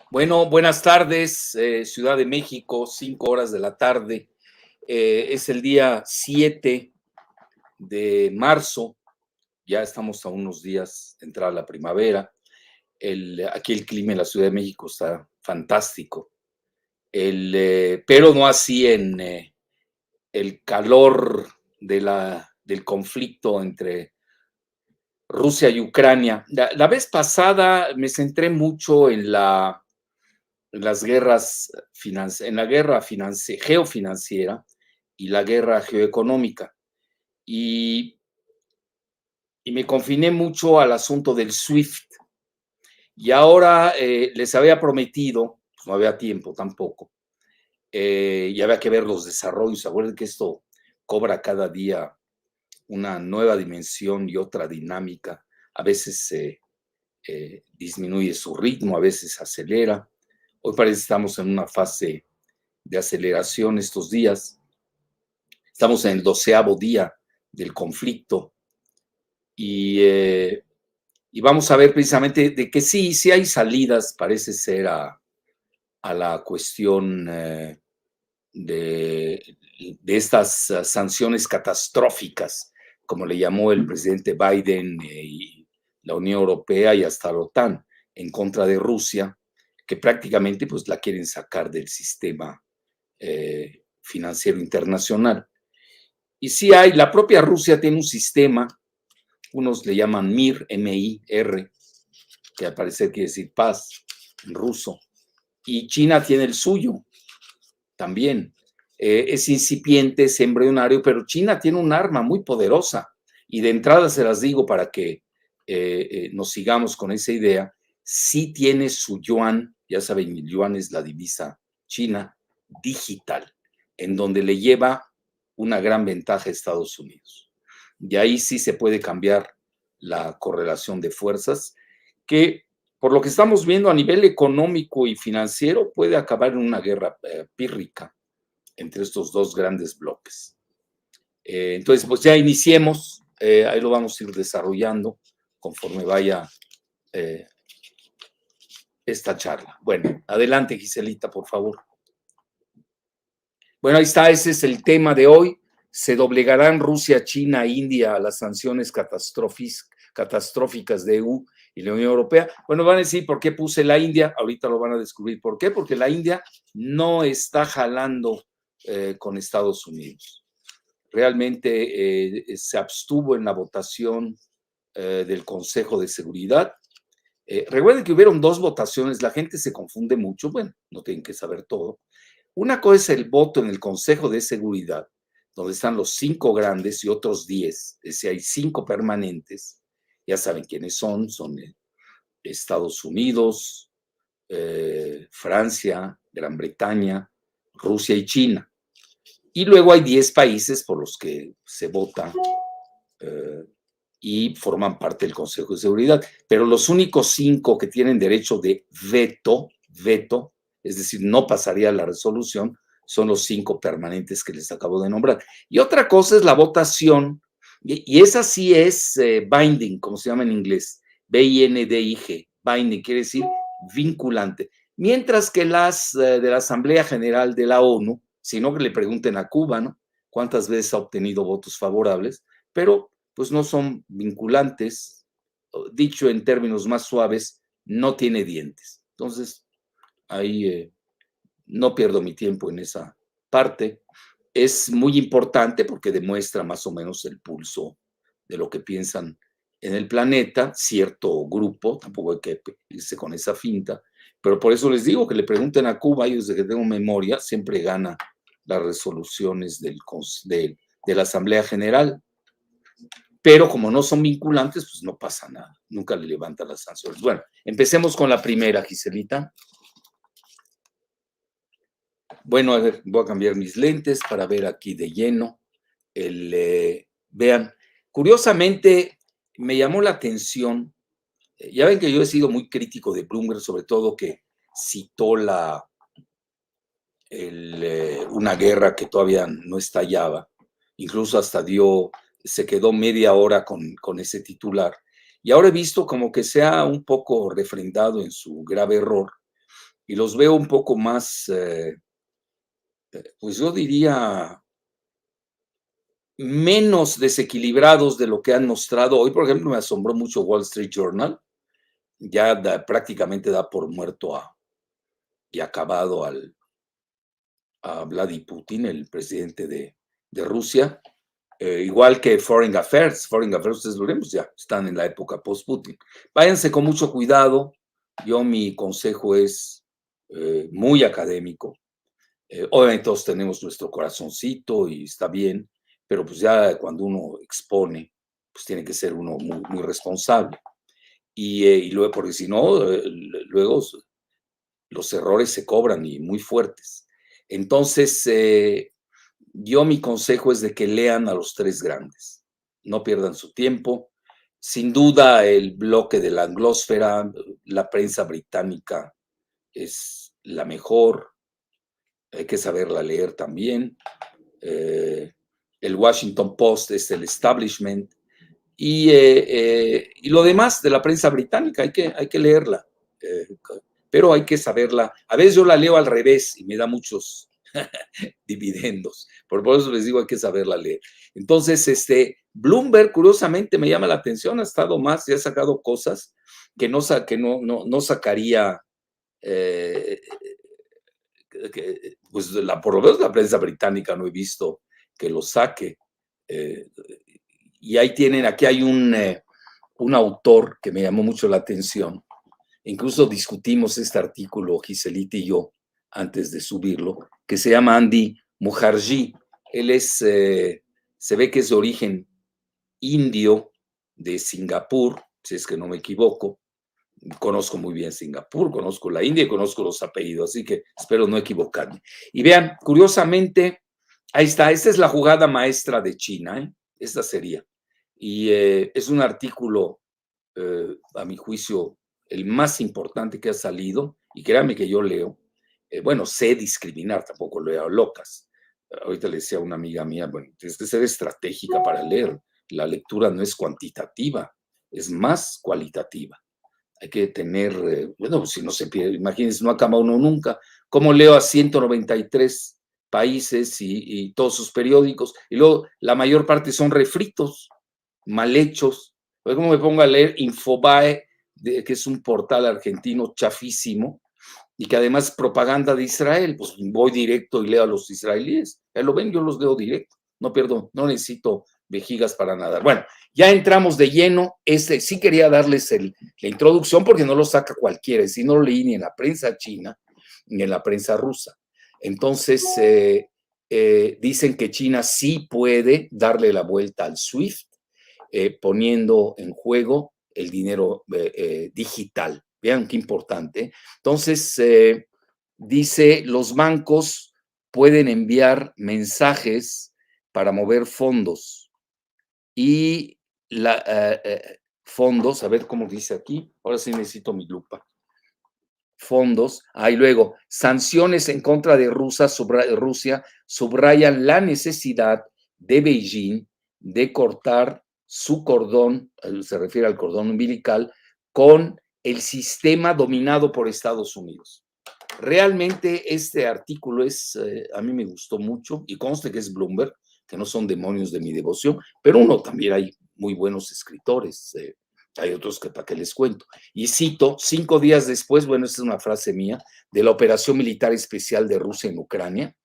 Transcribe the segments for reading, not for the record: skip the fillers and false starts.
Bueno, buenas tardes, Ciudad de México, 5 horas de la tarde. Es el día 7 de marzo, ya estamos a unos días de entrar a la primavera. Aquí el clima en la Ciudad de México está fantástico, pero no así en el calor del conflicto entre Rusia y Ucrania. La vez pasada me centré mucho en las guerras en la guerra geofinanciera y la guerra geoeconómica. Y, y me confiné mucho al asunto del SWIFT. Y ahora les había prometido, pues no había tiempo tampoco, y había que ver los desarrollos. Acuérdense que esto cobra cada día una nueva dimensión y otra dinámica. A veces disminuye su ritmo, a veces acelera. Hoy parece que estamos en una fase de aceleración estos días. Estamos en el 12º día del conflicto y vamos a ver precisamente de que sí hay salidas, parece ser, a la cuestión de estas sanciones catastróficas, como le llamó el presidente Biden y la Unión Europea y hasta la OTAN, en contra de Rusia, que prácticamente pues la quieren sacar del sistema financiero internacional. Y sí hay, la propia Rusia tiene un sistema, unos le llaman MIR, M-I-R, que al parecer quiere decir paz en ruso, y China tiene el suyo también. Es incipiente, es embrionario, pero China tiene un arma muy poderosa. Y de entrada se las digo para que nos sigamos con esa idea. Sí tiene su yuan, ya saben, el yuan es la divisa china digital, en donde le lleva una gran ventaja a Estados Unidos. Y ahí sí se puede cambiar la correlación de fuerzas, que por lo que estamos viendo a nivel económico y financiero puede acabar en una guerra pírrica entre estos dos grandes bloques. Entonces, pues ya iniciemos, ahí lo vamos a ir desarrollando conforme vaya esta charla. Bueno, adelante, Giselita, por favor. Bueno, ahí está, ese es el tema de hoy. ¿Se doblegarán Rusia, China e India a las sanciones catastróficas de EU y la Unión Europea? Bueno, van a decir por qué puse la India, ahorita lo van a descubrir. ¿Por qué? Porque la India no está jalando con Estados Unidos. Realmente se abstuvo en la votación del Consejo de Seguridad. Recuerden que hubieron 2 votaciones, la gente se confunde mucho, bueno, no tienen que saber todo. Una cosa es el voto en el Consejo de Seguridad, donde están los 5 grandes y otros 10, es decir, hay 5 permanentes, ya saben quiénes son Estados Unidos, Francia, Gran Bretaña, Rusia y China. Y luego hay 10 países por los que se vota y forman parte del Consejo de Seguridad. Pero los únicos 5 que tienen derecho de veto, es decir, no pasaría la resolución, son los 5 permanentes que les acabo de nombrar. Y otra cosa es la votación, y esa sí es binding, como se llama en inglés, B-I-N-D-I-G, binding, quiere decir vinculante. Mientras que las de la Asamblea General de la ONU, sino que le pregunten a Cuba, ¿no? ¿Cuántas veces ha obtenido votos favorables? Pero pues no son vinculantes, dicho en términos más suaves, no tiene dientes. Entonces, ahí no pierdo mi tiempo en esa parte. Es muy importante porque demuestra más o menos el pulso de lo que piensan en el planeta, cierto grupo, tampoco hay que irse con esa finta, pero por eso les digo que le pregunten a Cuba, yo desde que tengo memoria, siempre gana las resoluciones de la Asamblea General, pero como no son vinculantes, pues no pasa nada, nunca le levantan las sanciones. Bueno, empecemos con la primera, Giselita. Bueno, a ver, voy a cambiar mis lentes para ver aquí de lleno. Vean, curiosamente, me llamó la atención. Ya ven que yo he sido muy crítico de Bloomberg, sobre todo que citó una guerra que todavía no estallaba, incluso hasta se quedó media hora con ese titular. Y ahora he visto como que se ha un poco refrendado en su grave error y los veo un poco más, pues yo diría, menos desequilibrados de lo que han mostrado. Hoy, por ejemplo, me asombró mucho Wall Street Journal, ya prácticamente da por muerto y acabado a Vladimir Putin, el presidente de Rusia, igual que Foreign Affairs. Foreign Affairs, ustedes lo vemos, ya están en la época post-Putin. Váyanse con mucho cuidado. Mi consejo es muy académico. Obviamente todos tenemos nuestro corazoncito y está bien, pero pues ya cuando uno expone, pues tiene que ser uno muy, muy responsable. Y luego, porque si no, luego los errores se cobran y muy fuertes. Entonces, mi consejo es de que lean a los tres grandes, no pierdan su tiempo. Sin duda, el bloque de la anglósfera, la prensa británica es la mejor, hay que saberla leer también. El Washington Post es el establishment. Y lo demás de la prensa británica hay que leerla, pero hay que saberla. A veces yo la leo al revés y me da muchos dividendos, por eso les digo hay que saberla leer. Entonces, Bloomberg, curiosamente, me llama la atención, ha estado más y ha sacado cosas que no sacaría, pues por lo menos la prensa británica no he visto que lo saque. Eh, y aquí hay un autor que me llamó mucho la atención. Incluso discutimos este artículo, Giselita y yo, antes de subirlo, que se llama Andy Mukherjee. Él se ve que es de origen indio, de Singapur, si es que no me equivoco. Conozco muy bien Singapur, conozco la India y conozco los apellidos, así que espero no equivocarme. Y vean, curiosamente, ahí está, esta es la jugada maestra de China, ¿eh? Esta sería. Y es un artículo, a mi juicio, el más importante que ha salido, y créanme que yo leo, bueno, sé discriminar, tampoco leo locas. Ahorita le decía a una amiga mía, bueno, tienes que ser estratégica para leer. La lectura no es cuantitativa, es más cualitativa. Hay que tener, bueno, si no se pierde, imagínense, no acaba uno nunca. ¿Cómo leo a 193 países y todos sus periódicos? Y luego la mayor parte son refritos, mal hechos. ¿Cómo me pongo a leer Infobae, que es un portal argentino chafísimo y que además es propaganda de Israel? Pues voy directo y leo a los israelíes. Ya lo ven, yo los leo directo. No pierdo, no necesito vejigas para nada. Bueno, ya entramos de lleno. Sí quería darles la introducción porque no lo saca cualquiera, si no lo leí ni en la prensa china ni en la prensa rusa. Entonces, dicen que China sí puede darle la vuelta al SWIFT, poniendo en juego el dinero digital. Vean qué importante. Entonces, dice, los bancos pueden enviar mensajes para mover fondos y fondos, a ver cómo dice aquí, ahora sí necesito mi lupa. Fondos, luego, sanciones en contra de Rusia subrayan la necesidad de Beijing de cortar su cordón, se refiere al cordón umbilical, con el sistema dominado por Estados Unidos. Realmente este artículo a mí me gustó mucho y conste que es Bloomberg, que no son demonios de mi devoción, pero uno también hay muy buenos escritores, hay otros que para qué les cuento. Y cito, 5 días después, bueno, esta es una frase mía, de la operación militar especial de Rusia en Ucrania,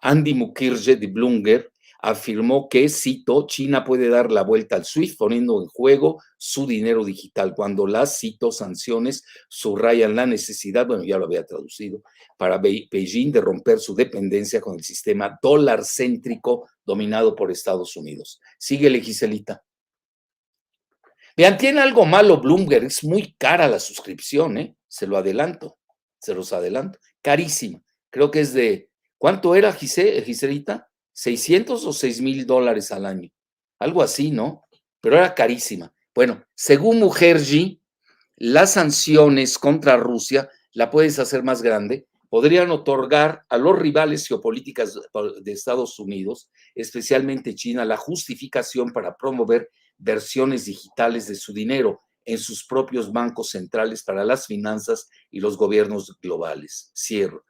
Andy Mukherjee de Bloomberg afirmó que, cito, China puede dar la vuelta al SWIFT poniendo en juego su dinero digital, cuando las, cito, sanciones subrayan la necesidad, bueno, ya lo había traducido, para Beijing de romper su dependencia con el sistema dólar céntrico dominado por Estados Unidos. Síguele, Giselita. Vean, tiene algo malo Bloomberg, es muy cara la suscripción, ¿eh? Se los adelanto, carísima. Creo que es ¿cuánto era, Giselita? ¿600 o $6,000 al año? Algo así, ¿no? Pero era carísima. Bueno, según Mukherjee, las sanciones contra Rusia la puedes hacer más grande, podrían otorgar a los rivales geopolíticos de Estados Unidos, especialmente China, la justificación para promover versiones digitales de su dinero en sus propios bancos centrales para las finanzas y los gobiernos globales. Cierro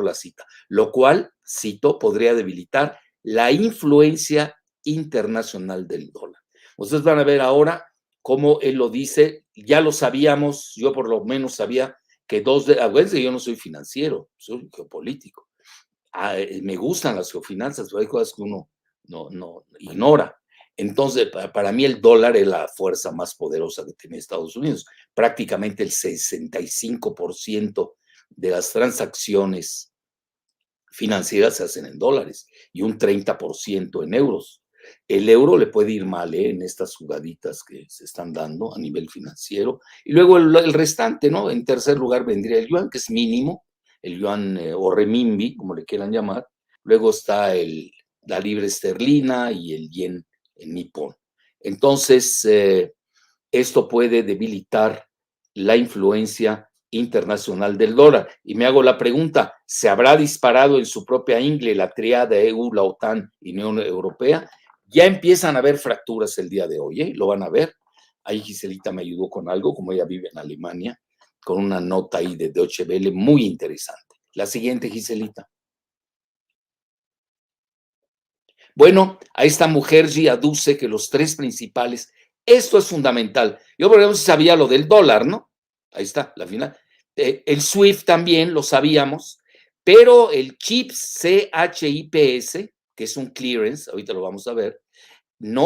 la cita. Lo cual, cito, podría debilitar la influencia internacional del dólar. Ustedes van a ver ahora cómo él lo dice, ya lo sabíamos, yo por lo menos sabía que acuérdense, yo no soy financiero, soy geopolítico. Me gustan las geofinanzas, pero hay cosas que uno no ignora. Entonces, para mí el dólar es la fuerza más poderosa que tiene Estados Unidos. Prácticamente el 65% de las transacciones financieras se hacen en dólares y un 30% en euros. El euro le puede ir mal en estas jugaditas que se están dando a nivel financiero. Y luego el restante, ¿no? En tercer lugar vendría el yuan, que es mínimo, el yuan o renminbi, como le quieran llamar. Luego está la libra esterlina y el yen nipón. Entonces, esto puede debilitar la influencia internacional del dólar. Y me hago la pregunta, ¿se habrá disparado en su propia ingle la triada EU, la OTAN y Unión Europea? Ya empiezan a haber fracturas el día de hoy, ¿eh? Lo van a ver. Ahí Giselita me ayudó con algo, como ella vive en Alemania, con una nota ahí de Deutsche Welle muy interesante. La siguiente, Giselita. Bueno, a esta mujer sí aduce que los tres principales, esto es fundamental. Yo, por ejemplo, sabía lo del dólar, ¿no? Ahí está, la final. El SWIFT también lo sabíamos, pero el CHIPS, CHIPS, que es un clearance, ahorita lo vamos a ver,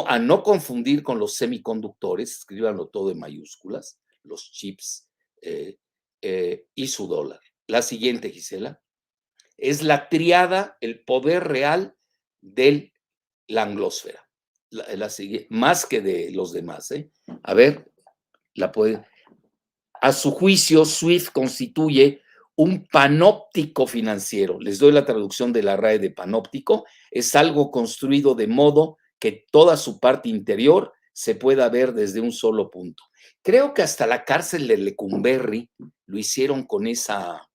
a no confundir con los semiconductores, escríbanlo todo en mayúsculas, los chips y su dólar. La siguiente, Gisela, es la triada, el poder real del la anglósfera, más que de los demás. A ver, a su juicio, SWIFT constituye un panóptico financiero. Les doy la traducción de la RAE de panóptico. Es algo construido de modo que toda su parte interior se pueda ver desde un solo punto. Creo que hasta la cárcel de Lecumberri lo hicieron con esa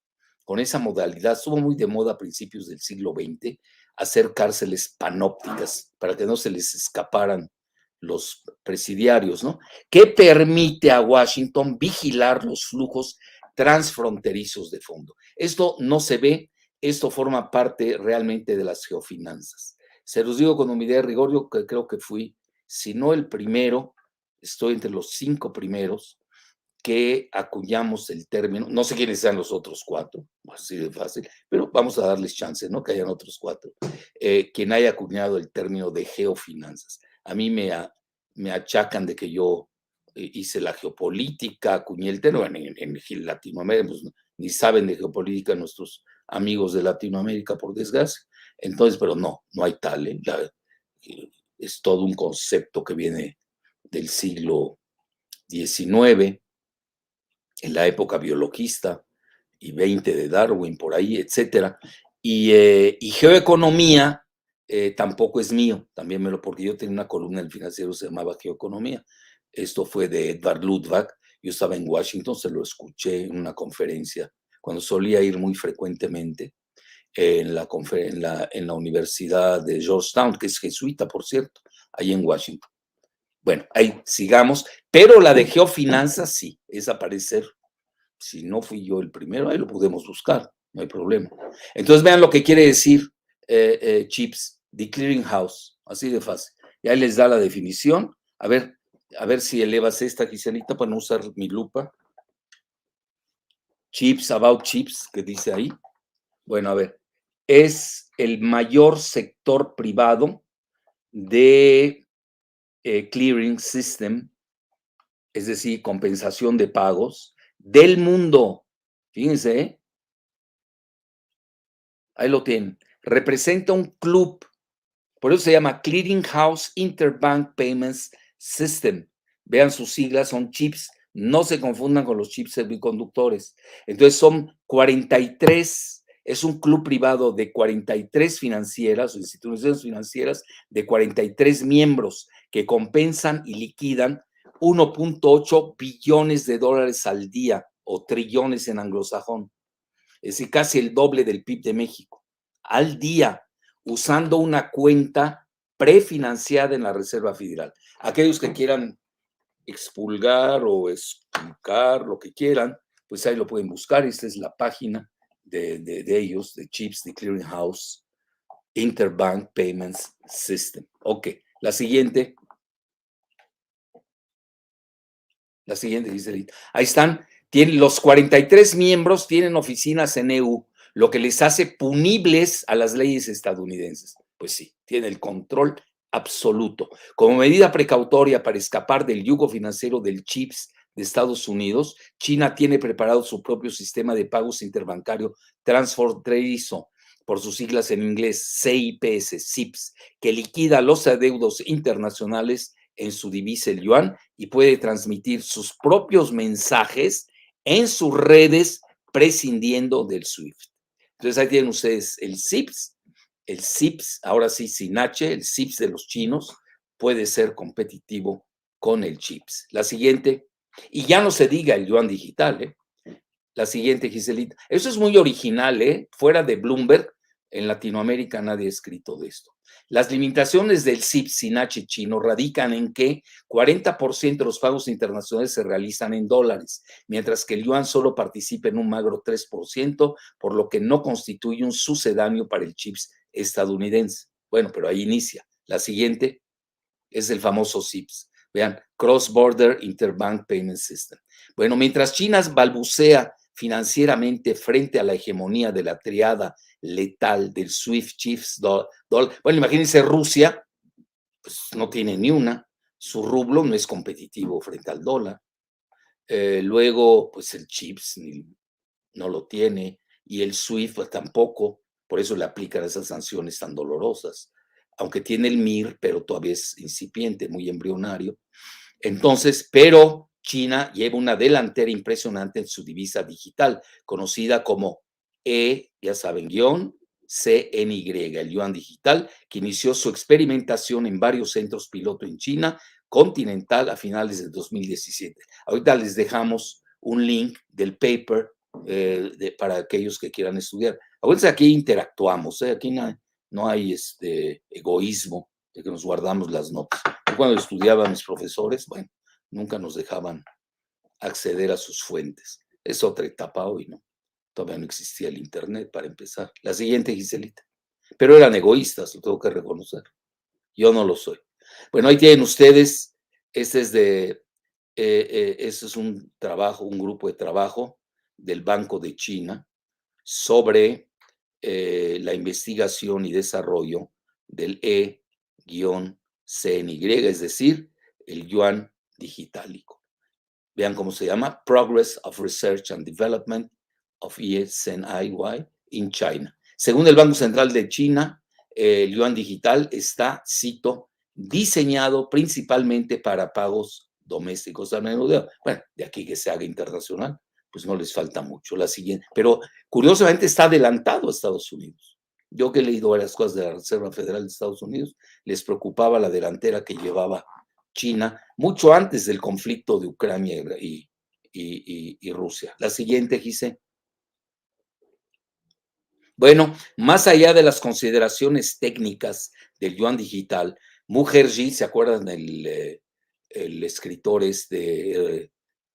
modalidad. Estuvo muy de moda a principios del siglo XX hacer cárceles panópticas para que no se les escaparan los presidiarios, ¿no? Que permite a Washington vigilar los flujos transfronterizos de fondo. Esto no se ve, esto forma parte realmente de las geofinanzas. Se los digo con humildad y rigor, yo creo que fui, si no el primero, estoy entre los 5 primeros que acuñamos el término, no sé quiénes sean los otros 4, así de fácil, pero vamos a darles chance, ¿no? Que hayan otros 4, quien haya acuñado el término de geofinanzas. A mí me achacan de que yo hice la geopolítica, acuñé el término en Latinoamérica, pues, ni saben de geopolítica nuestros amigos de Latinoamérica, por desgracia. Entonces, pero no hay tal, es todo un concepto que viene del siglo XIX, en la época biologista y 20 de Darwin, por ahí, etcétera. Y geoeconomía tampoco es mío, también porque yo tenía una columna en el Financiero, se llamaba Geoeconomía. Esto fue de Edvard Ludwig. Yo estaba en Washington, se lo escuché en una conferencia, cuando solía ir muy frecuentemente en la Universidad de Georgetown, que es jesuita, por cierto, ahí en Washington. Bueno, ahí sigamos, pero la de geofinanzas sí, esa parece ser, si no fui yo el primero, ahí lo podemos buscar, no hay problema. Entonces vean lo que quiere decir CHIPS, the clearing house, así de fácil. Y ahí les da la definición. A ver si elevas esta, Giselita, para no usar mi lupa. CHIPS, about CHIPS, que dice ahí. Bueno, a ver, es el mayor sector privado de clearing system, es decir, compensación de pagos del mundo. Fíjense, ahí lo tienen. Representa un club, por eso se llama Clearing House Interbank Payments System. Vean sus siglas, son CHIPS. No se confundan con los chips semiconductores. Entonces son 43, es un club privado de 43 financieras o instituciones financieras de 43 miembros que compensan y liquidan 1.8 billones de dólares al día, o trillones en anglosajón. Es decir, casi el doble del PIB de México, al día, usando una cuenta prefinanciada en la Reserva Federal. Aquellos que quieran expulgar o explicar lo que quieran, pues ahí lo pueden buscar. Esta es la página de ellos, de CHIPS, de Clearing House, Interbank Payments System. Ok, la siguiente, Giselita. Ahí están, los 43 miembros tienen oficinas en EU, lo que les hace punibles a las leyes estadounidenses. Pues sí, tiene el control absoluto. Como medida precautoria para escapar del yugo financiero del CHIPS de Estados Unidos, China tiene preparado su propio sistema de pagos interbancario transfronterizo, por sus siglas en inglés, CIPS, que liquida los adeudos internacionales en su divisa, el yuan, y puede transmitir sus propios mensajes en sus redes prescindiendo del SWIFT. Entonces ahí tienen ustedes el CIPS, ahora sí sin H, el CIPS de los chinos puede ser competitivo con el CHIPS. La siguiente, y ya no se diga el yuan digital, ¿eh? La siguiente, Giselita. Eso es muy original, ¿eh? Fuera de Bloomberg, en Latinoamérica nadie ha escrito de esto. Las limitaciones del CIP sin H chino radican en que 40% de los pagos internacionales se realizan en dólares, mientras que el yuan solo participa en un magro 3%, por lo que no constituye un sucedáneo para el CHIPS estadounidense. Bueno, pero ahí inicia. La siguiente es el famoso CIPS. Vean, Cross Border Interbank Payment System. Bueno, mientras China balbucea financieramente frente a la hegemonía de la triada letal del SWIFT Chiefs bueno, imagínense Rusia, pues no tiene ni una, su rublo no es competitivo frente al dólar. Luego, pues el CHIPS no lo tiene y el SWIFT pues, tampoco, por eso le aplican esas sanciones tan dolorosas, aunque tiene el MIR, pero todavía es incipiente, muy embrionario. Entonces, pero China lleva una delantera impresionante en su divisa digital, conocida como ya saben, CNY, el yuan digital, que inició su experimentación en varios centros piloto en China continental a finales de 2017. Ahorita les dejamos un link del paper para aquellos que quieran estudiar. Ahorita aquí interactuamos, aquí no hay egoísmo de que nos guardamos las notas. Yo cuando estudiaba a mis profesores, bueno, nunca nos dejaban acceder a sus fuentes. Es otra etapa hoy, ¿no? Todavía no existía el Internet para empezar. La siguiente, Giselita. Pero eran egoístas, lo tengo que reconocer. Yo no lo soy. Bueno, ahí tienen ustedes, este es un trabajo, un grupo de trabajo del Banco de China sobre la investigación y desarrollo del E-CNY, es decir, el yuan digitálico. Vean cómo se llama, Progress of Research and Development of E-CNY in China. Según el Banco Central de China, el yuan digital está, cito, diseñado principalmente para pagos domésticos al menudeo. Bueno, de aquí que se haga internacional, pues no les falta mucho. La siguiente, pero curiosamente está adelantado a Estados Unidos. Yo que he leído varias cosas de la Reserva Federal de Estados Unidos, les preocupaba la delantera que llevaba China mucho antes del conflicto de Ucrania y Rusia. La siguiente, Gise. Bueno, más allá de las consideraciones técnicas del yuan digital, Mukherjee, ¿se acuerdan del el escritor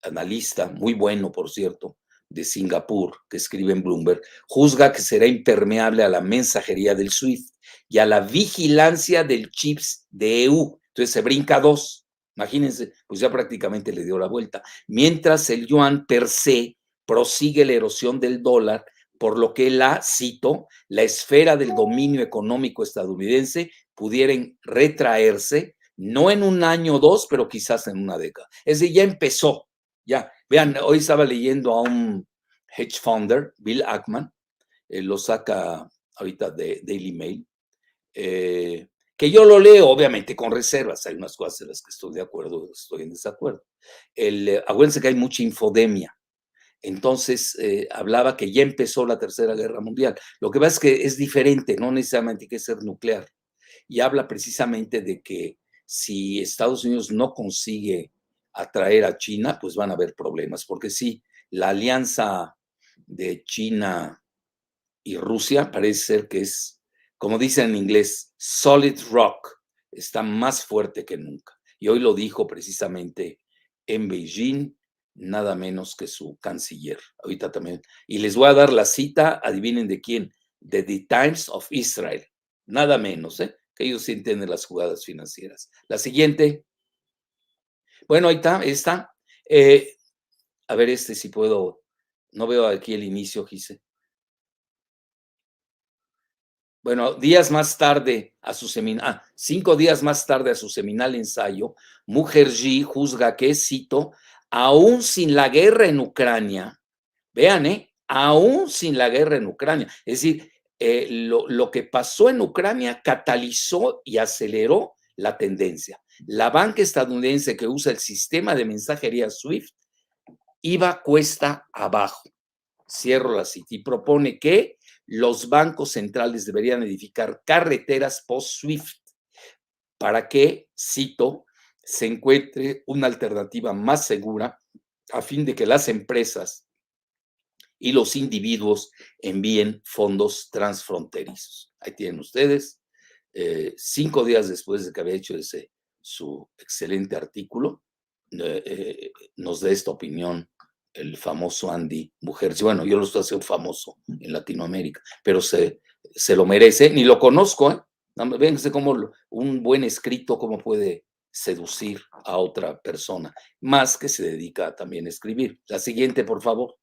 analista, muy bueno, por cierto, de Singapur, que escribe en Bloomberg, juzga que será impermeable a la mensajería del SWIFT y a la vigilancia del CHIPS de EU. Entonces se brinca dos. Imagínense, pues ya prácticamente le dio la vuelta. Mientras el yuan per se prosigue la erosión del dólar, por lo que cito, la esfera del dominio económico estadounidense pudieran retraerse, no en un año o dos, pero quizás en una década. Es decir, ya empezó. Ya, vean, hoy estaba leyendo a un hedge funder, Bill Ackman, lo saca ahorita de Daily Mail, que yo lo leo obviamente con reservas, hay unas cosas en las que estoy de acuerdo, estoy en desacuerdo. Acuérdense que hay mucha infodemia. Entonces, hablaba que ya empezó la Tercera Guerra Mundial. Lo que pasa es que es diferente, no necesariamente hay que ser nuclear. Y habla precisamente de que si Estados Unidos no consigue atraer a China, pues van a haber problemas, porque sí, la alianza de China y Rusia parece ser que es, como dicen en inglés, solid rock, está más fuerte que nunca. Y hoy lo dijo precisamente en Beijing, nada menos que su canciller. Ahorita también. Y les voy a dar la cita, adivinen de quién, de The Times of Israel. Nada menos, ¿eh? Que ellos sí entienden las jugadas financieras. La siguiente. Bueno, ahí está, está. A ver, si puedo. No veo aquí el inicio, Gise. Bueno, días más tarde a su seminal, 5 días más tarde a su seminal ensayo, Mukherjee juzga que, cito, aún sin la guerra en Ucrania, vean, aún sin la guerra en Ucrania, es decir, lo que pasó en Ucrania catalizó y aceleró la tendencia. La banca estadounidense que usa el sistema de mensajería SWIFT iba cuesta abajo. Cierro la cita y propone que los bancos centrales deberían edificar carreteras post-SWIFT para que, cito, se encuentre una alternativa más segura a fin de que las empresas y los individuos envíen fondos transfronterizos. Ahí tienen ustedes, 5 días después de que había hecho su excelente artículo, nos da esta opinión el famoso Andy Mukherjee. Bueno, yo lo estoy haciendo famoso en Latinoamérica, pero se lo merece, ni lo conozco, ¿eh? Véanse cómo un buen escrito, cómo puede seducir a otra persona, más que se dedica también a escribir. La siguiente, por favor.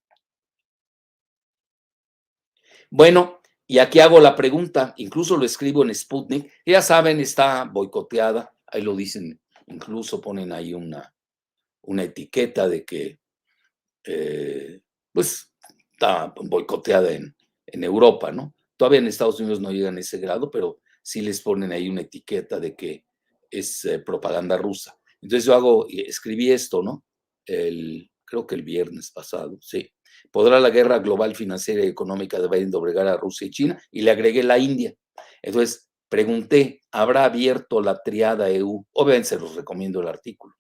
Bueno, y aquí hago la pregunta, incluso lo escribo en Sputnik, ya saben, está boicoteada, ahí lo dicen, incluso ponen ahí una etiqueta de que pues está boicoteada en Europa, ¿no? Todavía en Estados Unidos no llegan a ese grado, pero sí les ponen ahí una etiqueta de que es propaganda rusa. Entonces yo escribí esto, ¿no? Creo que el viernes pasado, sí. ¿Podrá la guerra global financiera y económica de Biden doblegar a Rusia y China? Y le agregué la India. Entonces pregunté, ¿habrá abierto la triada EU? Obviamente se los recomiendo el artículo.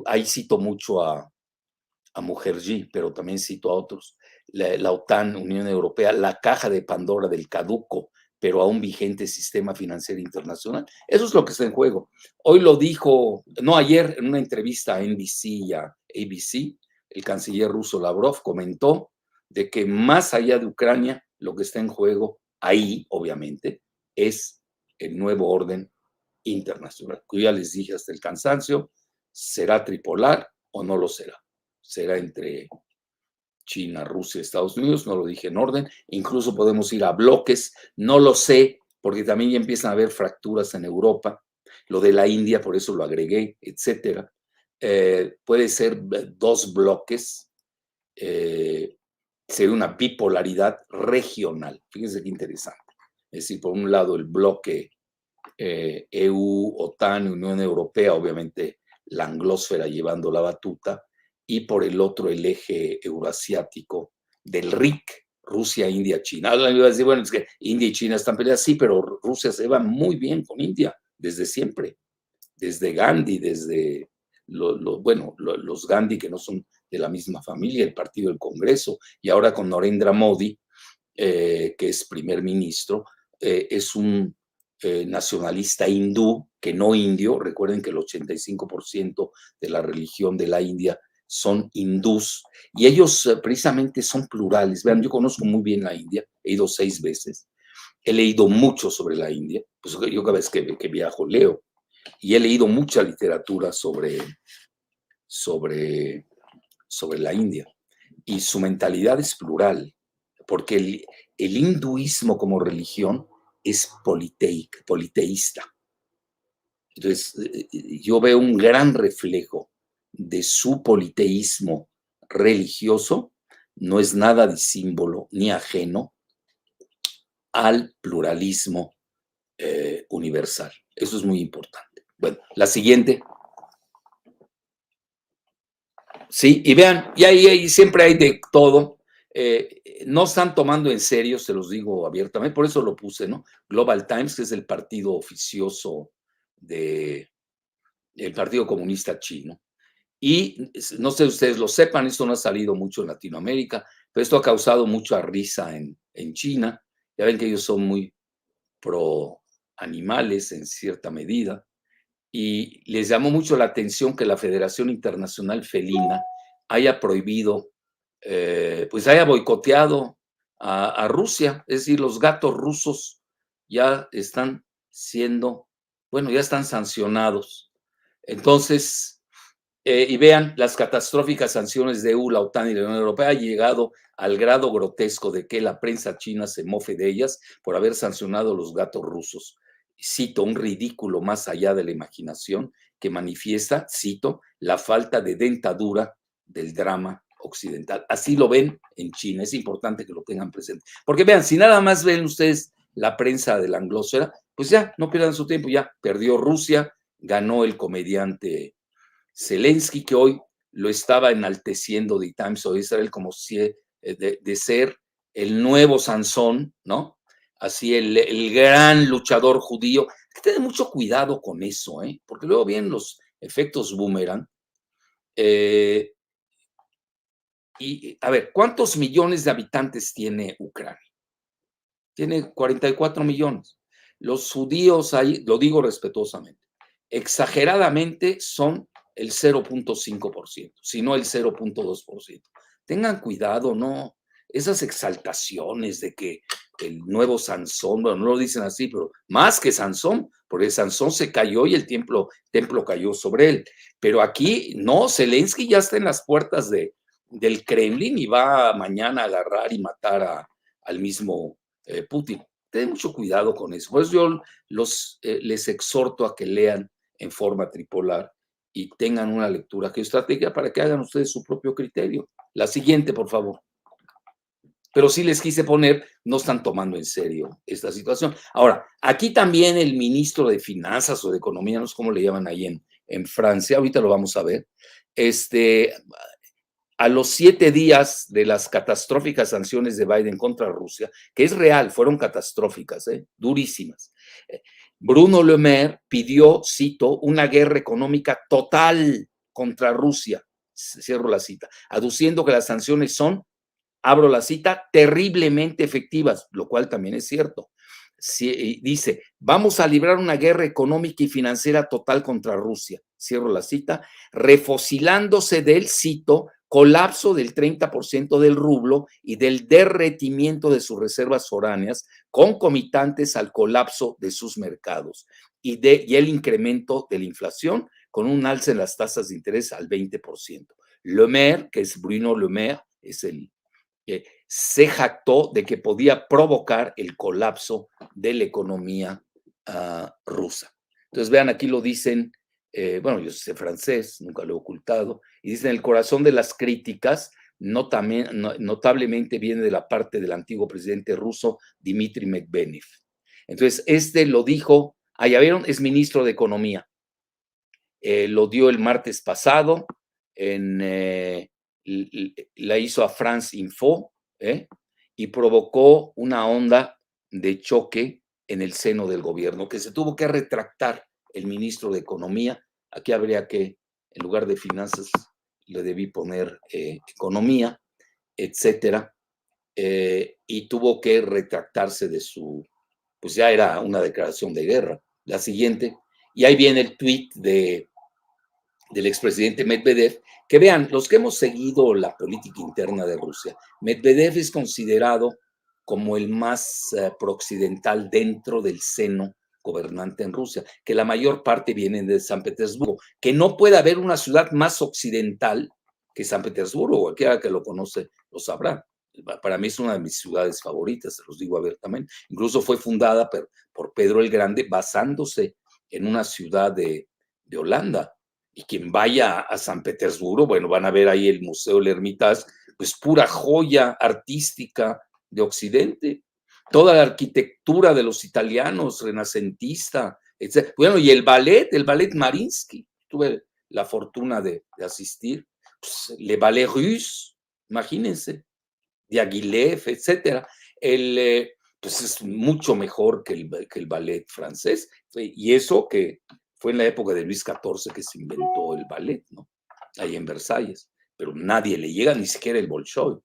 Ahí cito mucho a Mukherjee, pero también cito a otros, la OTAN, Unión Europea, la caja de Pandora del caduco, pero aún vigente sistema financiero internacional. Eso es lo que está en juego. Hoy lo dijo, no ayer, en una entrevista a NBC y a ABC, el canciller ruso Lavrov comentó de que más allá de Ucrania, lo que está en juego ahí, obviamente, es el nuevo orden internacional. Que ya les dije hasta el cansancio, ¿será tripolar o no lo será? Será entre China, Rusia, Estados Unidos, no lo dije en orden, incluso podemos ir a bloques, no lo sé, porque también ya empiezan a haber fracturas en Europa, lo de la India, por eso lo agregué, etcétera. Puede ser 2 bloques, sería una bipolaridad regional, fíjense qué interesante. Es decir, por un lado el bloque EU, OTAN, Unión Europea, obviamente la anglósfera llevando la batuta, y por el otro el eje euroasiático del RIC, Rusia, India, China. Ahora me iba a decir, bueno, es que India y China están peleadas, sí, pero Rusia se va muy bien con India desde siempre, desde Gandhi, desde los Gandhi que no son de la misma familia, el partido del Congreso, y ahora con Narendra Modi, que es primer ministro, es un nacionalista hindú, que no indio. Recuerden que el 85% de la religión de la India son hindús, y ellos precisamente son plurales. Vean, yo conozco muy bien la India, he ido 6 veces, he leído mucho sobre la India, pues yo cada vez que viajo leo, y he leído mucha literatura sobre, sobre la India, y su mentalidad es plural, porque el hinduismo como religión es politeísta. Entonces, yo veo un gran reflejo de su politeísmo religioso, no es nada disímbolo ni ajeno al pluralismo universal. Eso es muy importante. Bueno, la siguiente. Sí, y vean, y ahí siempre hay de todo. No están tomando en serio, se los digo abiertamente, por eso lo puse, ¿no? Global Times, que es el partido oficioso del Partido Comunista Chino, Y no sé si ustedes lo sepan, esto no ha salido mucho en Latinoamérica, pero esto ha causado mucha risa en China. Ya ven que ellos son muy pro animales en cierta medida, y les llamó mucho la atención que la Federación Internacional Felina haya prohibido, pues haya boicoteado a Rusia, es decir, los gatos rusos ya están siendo, bueno, ya están sancionados. Entonces, y vean, las catastróficas sanciones de EU, la OTAN y la Unión Europea han llegado al grado grotesco de que la prensa china se mofe de ellas por haber sancionado a los gatos rusos. Cito, un ridículo más allá de la imaginación que manifiesta, cito, la falta de dentadura del drama occidental. Así lo ven en China, es importante que lo tengan presente. Porque vean, si nada más ven ustedes la prensa de la anglosfera, pues ya, no pierdan su tiempo, ya perdió Rusia, ganó el comediante Zelensky, que hoy lo estaba enalteciendo The Times of Israel como si de ser el nuevo Sansón, ¿no? Así el gran luchador judío. Hay que tener mucho cuidado con eso, ¿eh? Porque luego vienen los efectos boomerang. Eh, y a ver, ¿cuántos millones de habitantes tiene Ucrania? Tiene 44 millones. Los judíos ahí, lo digo respetuosamente, exageradamente son el 0.5%, si no el 0.2%. Tengan cuidado, no, esas exaltaciones de que el nuevo Sansón, bueno, no lo dicen así, pero más que Sansón, porque Sansón se cayó y el templo cayó sobre él. Pero aquí, no, Zelensky ya está en las puertas del Kremlin y va mañana a agarrar y matar al mismo Putin. Ten mucho cuidado con eso. Pues yo les exhorto a que lean en forma tripolar y tengan una lectura geoestratégica para que hagan ustedes su propio criterio. La siguiente, por favor. Pero sí les quise poner, no están tomando en serio esta situación. Ahora, aquí también el ministro de Finanzas o de Economía, no sé cómo le llaman ahí en Francia, ahorita lo vamos a ver, a los 7 días de las catastróficas sanciones de Biden contra Rusia, que es real, fueron catastróficas, durísimas. Bruno Le Maire pidió, cito, una guerra económica total contra Rusia, cierro la cita, aduciendo que las sanciones son, abro la cita, terriblemente efectivas, lo cual también es cierto. Dice, vamos a librar una guerra económica y financiera total contra Rusia, cierro la cita, refocilándose del, cito, colapso del 30% del rublo y del derretimiento de sus reservas foráneas, concomitantes al colapso de sus mercados y el incremento de la inflación con un alza en las tasas de interés al 20%. Le Maire, que es Bruno Le Maire, es se jactó de que podía provocar el colapso de la economía rusa. Entonces, vean, aquí lo dicen, bueno, yo sé francés, nunca lo he ocultado, y dicen, el corazón de las críticas notablemente viene de la parte del antiguo presidente ruso Dmitry Medvedev. Entonces, lo dijo, ya vieron, es ministro de Economía. Lo dio el martes pasado, la hizo a France Info, y provocó una onda de choque en el seno del gobierno, que se tuvo que retractar el ministro de Economía. Aquí habría que, en lugar de finanzas, le debí poner economía, etcétera, y tuvo que retractarse de pues ya era una declaración de guerra. La siguiente, y ahí viene el tuit del expresidente Medvedev, que vean, los que hemos seguido la política interna de Rusia, Medvedev es considerado como el más prooccidental dentro del seno gobernante en Rusia, que la mayor parte viene de San Petersburgo, que no puede haber una ciudad más occidental que San Petersburgo, cualquiera que lo conoce lo sabrá. Para mí es una de mis ciudades favoritas, se los digo abiertamente. Incluso fue fundada por Pedro el Grande basándose en una ciudad de Holanda. Y quien vaya a San Petersburgo, bueno, van a ver ahí el Museo del Hermitage, pues pura joya artística de Occidente. Toda la arquitectura de los italianos, renacentista, etc. Bueno, y el ballet Mariinsky, tuve la fortuna de asistir, pues, Le Ballet Russe, imagínense, Diaghilev, etcétera. Pues es mucho mejor que el ballet francés, y eso que fue en la época de Luis XIV que se inventó el ballet, ¿no? ahí en Versalles, pero nadie le llega, ni siquiera el Bolshoi.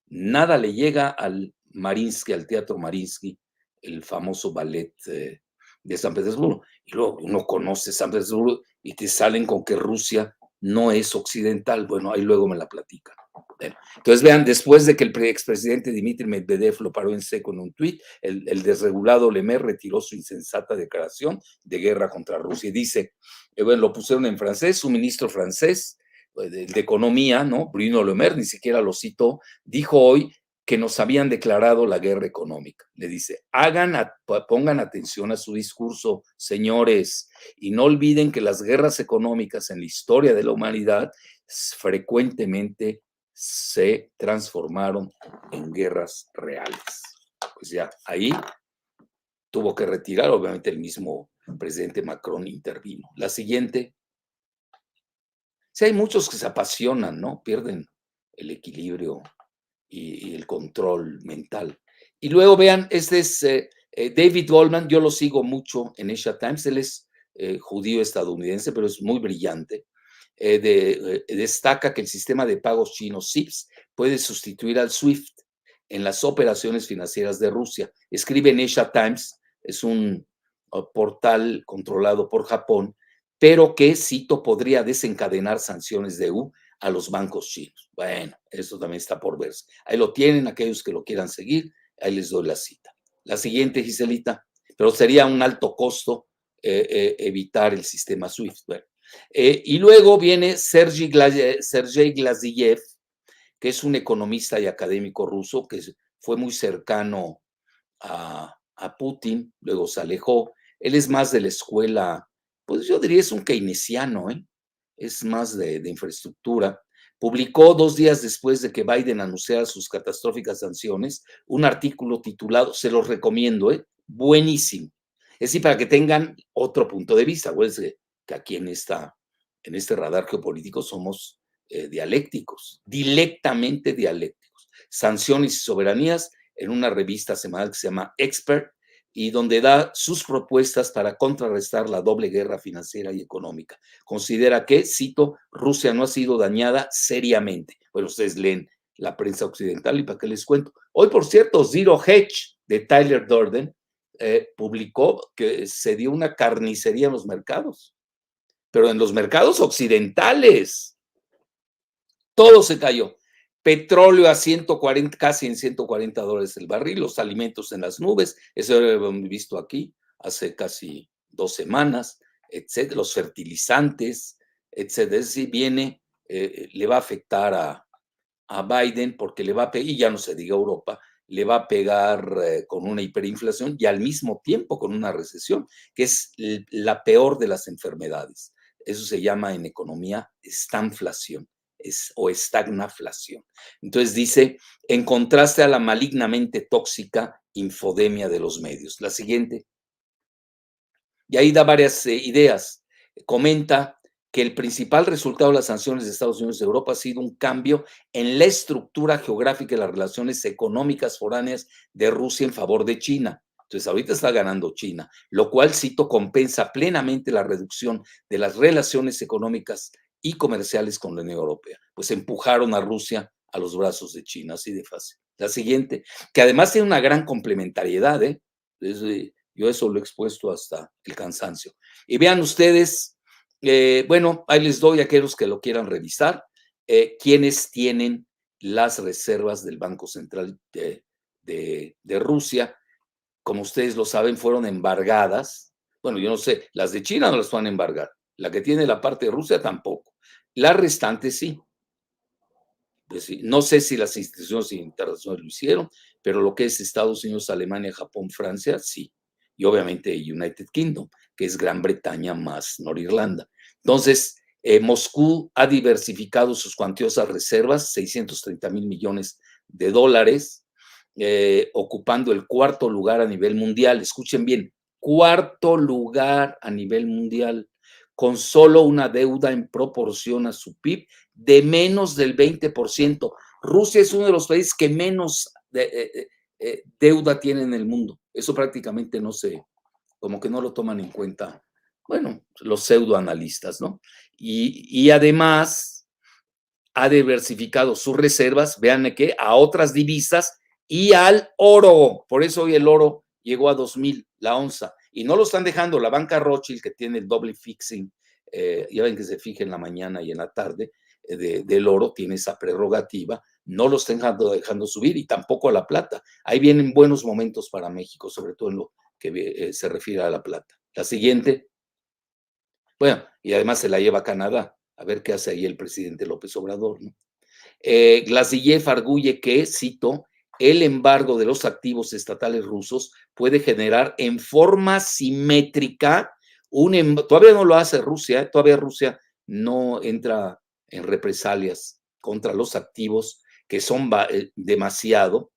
Nada le llega al Mariinsky, al Teatro Mariinsky, el famoso ballet de San Petersburgo. Y luego uno conoce San Petersburgo y te salen con que Rusia no es occidental. Bueno, ahí luego me la platican. Bueno, entonces vean, después de que el expresidente Dmitry Medvedev lo paró en seco en un tuit, el desregulado Le Maire retiró su insensata declaración de guerra contra Rusia y dice, bueno, lo pusieron en francés, su ministro francés de Economía, ¿no? Bruno Le Maire, ni siquiera lo citó, dijo hoy que nos habían declarado la guerra económica. Le dice, pongan atención a su discurso, señores, y no olviden que las guerras económicas en la historia de la humanidad frecuentemente se transformaron en guerras reales. Pues ya, ahí tuvo que retirar, obviamente el mismo presidente Macron intervino. La siguiente. Sí, hay muchos que se apasionan, ¿no? Pierden el equilibrio y el control mental. Y luego vean, este es David Goldman, yo lo sigo mucho en Asia Times, él es judío estadounidense, pero es muy brillante. Destaca que el sistema de pagos chino SIPS puede sustituir al SWIFT en las operaciones financieras de Rusia. Escribe en Asia Times, es un portal controlado por Japón, pero que, cito, podría desencadenar sanciones de EU a los bancos chinos. Bueno, eso también está por verse. Ahí lo tienen, aquellos que lo quieran seguir, ahí les doy la cita. La siguiente, Giselita, pero sería un alto costo evitar el sistema SWIFT. Bueno, y luego viene Sergei Glaziev, que es un economista y académico ruso que fue muy cercano a Putin, luego se alejó. Él es más de la escuela, pues yo diría es un keynesiano, es más de infraestructura. Publicó 2 días después de que Biden anunciara sus catastróficas sanciones un artículo titulado, se los recomiendo, buenísimo. Es decir, para que tengan otro punto de vista. Acuérdense que aquí en este radar geopolítico somos dialécticos, directamente dialécticos. Sanciones y soberanías en una revista semanal que se llama Expert y donde da sus propuestas para contrarrestar la doble guerra financiera y económica. Considera que, cito, Rusia no ha sido dañada seriamente. Bueno, ustedes leen la prensa occidental y para qué les cuento. Hoy, por cierto, Zero Hedge de Tyler Durden publicó que se dio una carnicería en los mercados, pero en los mercados occidentales. Todo se cayó. Petróleo a 140, casi en $140 el barril, los alimentos en las nubes, eso lo hemos visto aquí hace casi 2 semanas, etcétera, los fertilizantes, etcétera. Es decir, viene, le va a afectar a Biden porque le va a pegar, y ya no se diga Europa, le va a pegar con una hiperinflación y al mismo tiempo con una recesión, que es la peor de las enfermedades. Eso se llama en economía estanflación o estagnaflación. Entonces dice, en contraste a la malignamente tóxica infodemia de los medios. La siguiente. Y ahí da varias ideas. Comenta que el principal resultado de las sanciones de Estados Unidos y Europa ha sido un cambio en la estructura geográfica de las relaciones económicas foráneas de Rusia en favor de China. Entonces, ahorita está ganando China, lo cual, cito, compensa plenamente la reducción de las relaciones económicas y comerciales con la Unión Europea. Pues empujaron a Rusia a los brazos de China, así de fácil. La siguiente, que además tiene una gran complementariedad, yo eso lo he expuesto hasta el cansancio. Y vean ustedes, bueno, ahí les doy a aquellos que lo quieran revisar, quienes tienen las reservas del Banco Central de Rusia. Como ustedes lo saben, fueron embargadas. Bueno, yo no sé, las de China no las van a embargar. La que tiene la parte de Rusia tampoco. Las restantes sí. Pues sí, no sé si las instituciones internacionales lo hicieron, pero lo que es Estados Unidos, Alemania, Japón, Francia, sí. Y obviamente United Kingdom, que es Gran Bretaña más Norirlanda. Entonces, Moscú ha diversificado sus cuantiosas reservas, 630,000 millones de dólares, ocupando el 4º lugar a nivel mundial. Escuchen bien, 4º lugar a nivel mundial, con solo una deuda en proporción a su PIB de menos del 20%. Rusia es uno de los países que menos deuda tiene en el mundo. Eso prácticamente no se, como que no lo toman en cuenta, bueno, los pseudoanalistas, ¿no? Y además, ha diversificado sus reservas, vean que a otras divisas y al oro. Por eso hoy el oro llegó a 2,000 la onza. Y no lo están dejando. La banca Rothschild, que tiene el doble fixing, ya ven que se fija en la mañana y en la tarde, del oro, tiene esa prerrogativa. No lo están dejando subir y tampoco a la plata. Ahí vienen buenos momentos para México, sobre todo en lo que se refiere a la plata. La siguiente. Bueno, y además se la lleva a Canadá. A ver qué hace ahí el presidente López Obrador, ¿no? Glasilliev arguye que, cito, el embargo de los activos estatales rusos puede generar en forma simétrica todavía no lo hace Rusia, todavía Rusia no entra en represalias contra los activos que son demasiado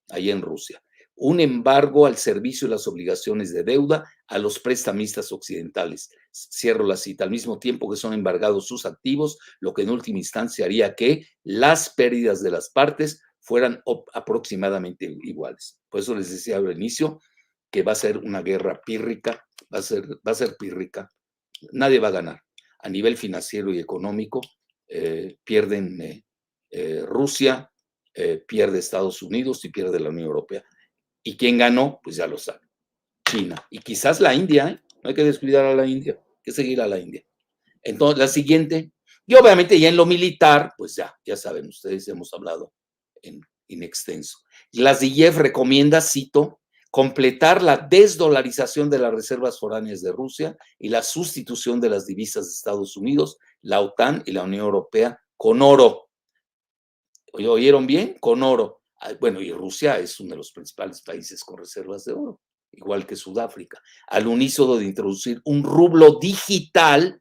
ahí en Rusia. Un embargo al servicio de las obligaciones de deuda a los prestamistas occidentales. Cierro la cita. Al mismo tiempo que son embargados sus activos, lo que en última instancia haría que las pérdidas de las partes fueran aproximadamente iguales. Por eso les decía al inicio que va a ser una guerra pírrica, va a ser pírrica. Nadie va a ganar. A nivel financiero y económico, pierden Rusia, pierde Estados Unidos y pierde la Unión Europea. ¿Y quién ganó? Pues ya lo saben. China. Y quizás la India, ¿eh? No hay que descuidar a la India, hay que seguir a la India. Entonces, la siguiente, y obviamente ya en lo militar, pues ya saben ustedes, hemos hablado en extenso. Glasilliev recomienda, cito, completar la desdolarización de las reservas foráneas de Rusia y la sustitución de las divisas de Estados Unidos, la OTAN y la Unión Europea con oro. ¿Oyeron bien? Con oro. Bueno, y Rusia es uno de los principales países con reservas de oro, igual que Sudáfrica, al unísono de introducir un rublo digital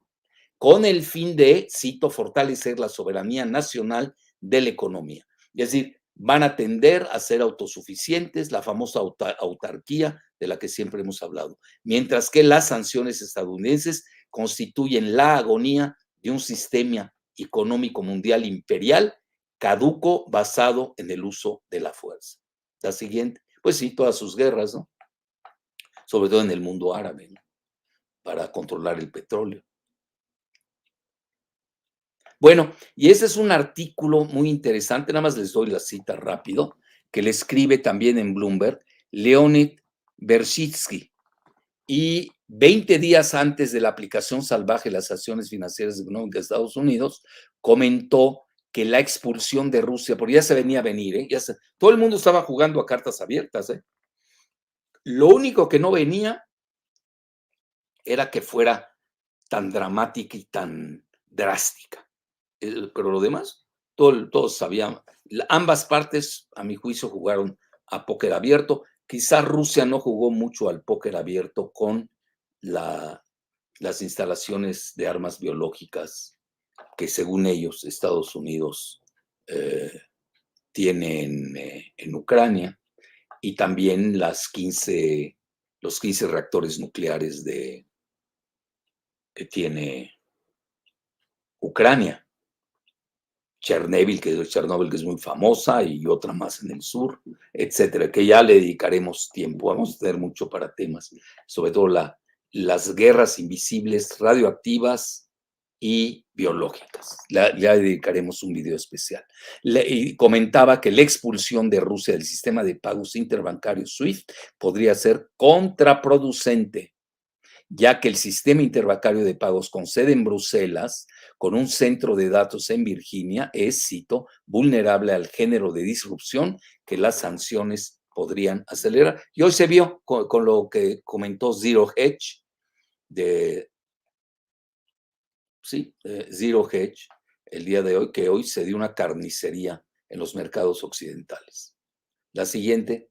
con el fin de, cito, fortalecer la soberanía nacional de la economía. Es decir, van a tender a ser autosuficientes, la famosa autarquía de la que siempre hemos hablado, mientras que las sanciones estadounidenses constituyen la agonía de un sistema económico mundial imperial caduco basado en el uso de la fuerza. La siguiente, pues sí, todas sus guerras, ¿no? Sobre todo en el mundo árabe, ¿no? Para controlar el petróleo. Bueno, y ese es un artículo muy interesante, nada más les doy la cita rápido, que le escribe también en Bloomberg Leonid Bershidsky. Y 20 días antes de la aplicación salvaje de las sanciones financieras y económicas de Estados Unidos, comentó que la expulsión de Rusia, porque ya se venía a venir, todo el mundo estaba jugando a cartas abiertas. Lo único que no venía era que fuera tan dramática y tan drástica. Pero lo demás, todos sabían. Ambas partes, a mi juicio, jugaron a póker abierto. Quizás Rusia no jugó mucho al póker abierto con las instalaciones de armas biológicas que, según ellos, Estados Unidos tiene en Ucrania, y también los 15 reactores nucleares que tiene Ucrania. Chernobyl, que es muy famosa, y otra más en el sur, etcétera, que ya le dedicaremos tiempo. Vamos a tener mucho para temas, sobre todo las guerras invisibles, radioactivas y biológicas. Ya dedicaremos un video especial. Y comentaba que la expulsión de Rusia del sistema de pagos interbancarios SWIFT podría ser contraproducente, ya que el sistema interbancario de pagos con sede en Bruselas, con un centro de datos en Virginia, es, cito, vulnerable al género de disrupción que las sanciones podrían acelerar. Y hoy se vio con lo que comentó Zero Hedge, Zero Hedge, el día de hoy, que hoy se dio una carnicería en los mercados occidentales. La siguiente.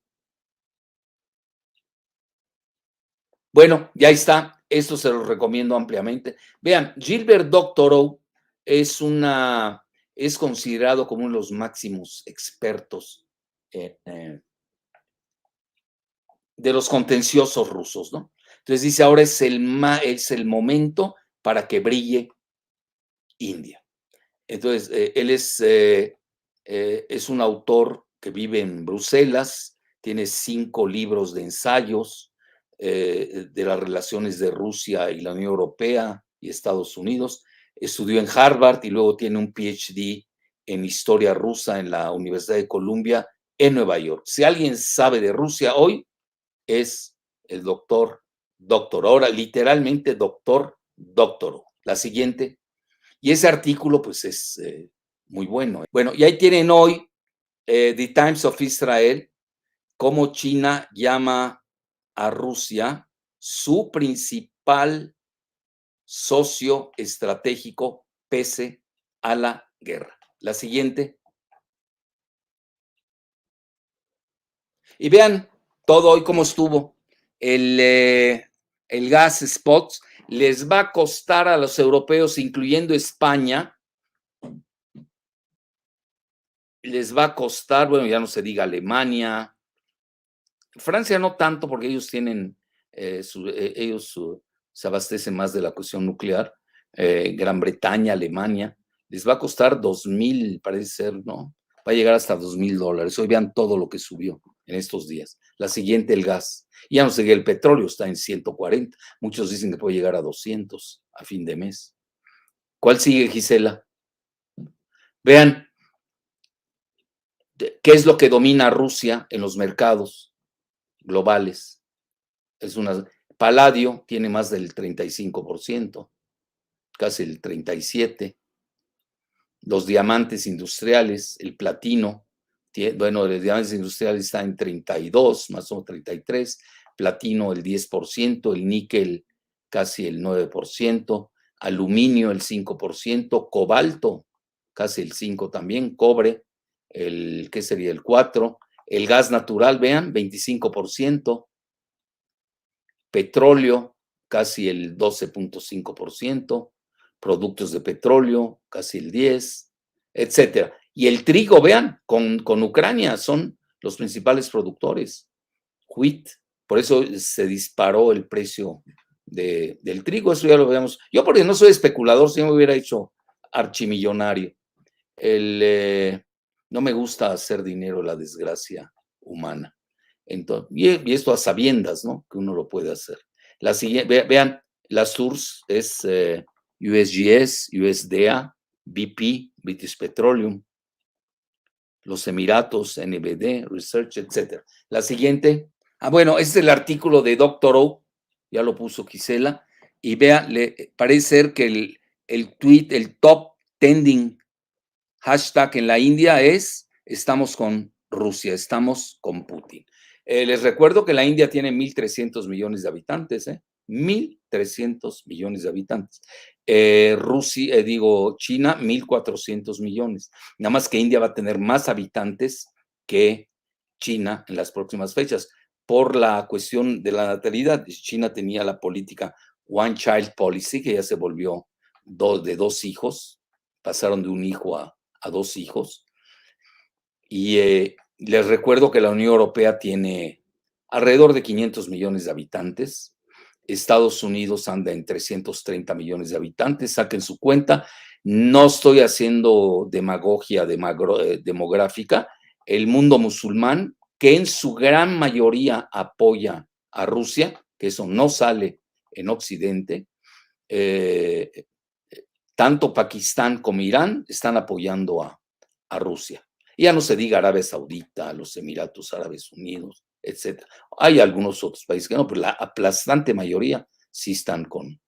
Bueno, ya está. Esto se lo recomiendo ampliamente. Vean, Gilbert Doctorow es considerado como uno de los máximos expertos de los contenciosos rusos, ¿no? Entonces dice, ahora es el momento para que brille India. Entonces, él es un autor que vive en Bruselas, tiene 5 libros de ensayos de las relaciones de Rusia y la Unión Europea y Estados Unidos. estudió en Harvard y luego tiene un PhD en historia rusa en la Universidad de Columbia en Nueva York. Si alguien sabe de Rusia hoy, es el doctor, ahora literalmente doctor. La siguiente. Y ese artículo pues es muy bueno. Bueno, y ahí tienen hoy The Times of Israel, cómo China llama a Rusia su principal socio estratégico pese a la guerra. La siguiente. Y vean todo hoy cómo estuvo. El gas spots les va a costar a los europeos, incluyendo España, les va a costar, bueno, ya no se diga Alemania, Francia no tanto porque ellos tienen, se abastecen más de la cuestión nuclear, Gran Bretaña, Alemania, les va a costar 2,000, parece ser, ¿no? Va a llegar hasta $2,000. Hoy vean todo lo que subió en estos días. La siguiente, el gas. Ya no sé, el petróleo está en 140. Muchos dicen que puede llegar a 200 a fin de mes. ¿Cuál sigue, Gisela? Vean, ¿qué es lo que domina a Rusia en los mercados globales? Paladio tiene más del 35%, casi el 37%. Los diamantes industriales, el platino, bueno, los diamantes industriales está en 32, más o menos 33, platino el 10%, el níquel casi el 9%, aluminio el 5%, cobalto casi el 5% también, cobre, ¿qué sería? El 4%, el gas natural, vean, 25%, petróleo casi el 12.5%, productos de petróleo casi el 10%, etcétera. Y el trigo, vean, con Ucrania son los principales productores. Wheat, por eso se disparó el precio del trigo, eso ya lo veamos. Yo porque no soy especulador, si me hubiera hecho archimillonario. No me gusta hacer dinero la desgracia humana. Entonces, y esto a sabiendas, ¿no? Que uno lo puede hacer. La siguiente, vean, las SURS es USGS, USDA, BP, British Petroleum, los Emiratos, NBD, Research, etc. La siguiente, bueno, este es el artículo de Dr. O, ya lo puso Gisela, y vea, parece ser que el tweet, el top trending hashtag en la India es estamos con Rusia, estamos con Putin. Les recuerdo que la India tiene 1,300 millones de habitantes, 1,300 millones de habitantes. China, 1,400 millones. Nada más que India va a tener más habitantes que China en las próximas fechas. Por la cuestión de la natalidad, China tenía la política One Child Policy, que ya se volvió de 2 hijos, pasaron de un hijo a 2 hijos. Y les recuerdo que la Unión Europea tiene alrededor de 500 millones de habitantes. Estados Unidos anda en 330 millones de habitantes. Saquen su cuenta. No estoy haciendo demagogia demográfica. El mundo musulmán, que en su gran mayoría apoya a Rusia, que eso no sale en Occidente, tanto Pakistán como Irán están apoyando a Rusia. Y ya no se diga Arabia Saudita, los Emiratos Árabes Unidos, etc. Hay algunos otros países que no, pero la aplastante mayoría sí están con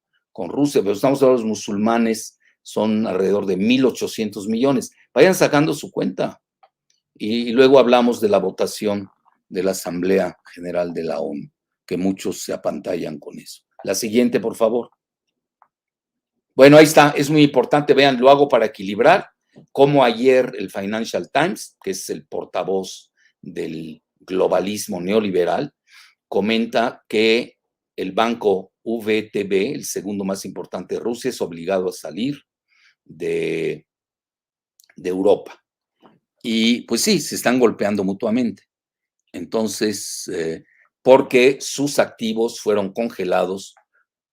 Rusia, pero estamos hablando de los musulmanes, son alrededor de 1,800 millones. Vayan sacando su cuenta. Y luego hablamos de la votación de la Asamblea General de la ONU, que muchos se apantallan con eso. La siguiente, por favor. Bueno, ahí está, es muy importante, vean, lo hago para equilibrar, como ayer el Financial Times, que es el portavoz del globalismo neoliberal, comenta que el banco VTB, el segundo más importante de Rusia, es obligado a salir de Europa. Y pues sí, se están golpeando mutuamente. Entonces, porque sus activos fueron congelados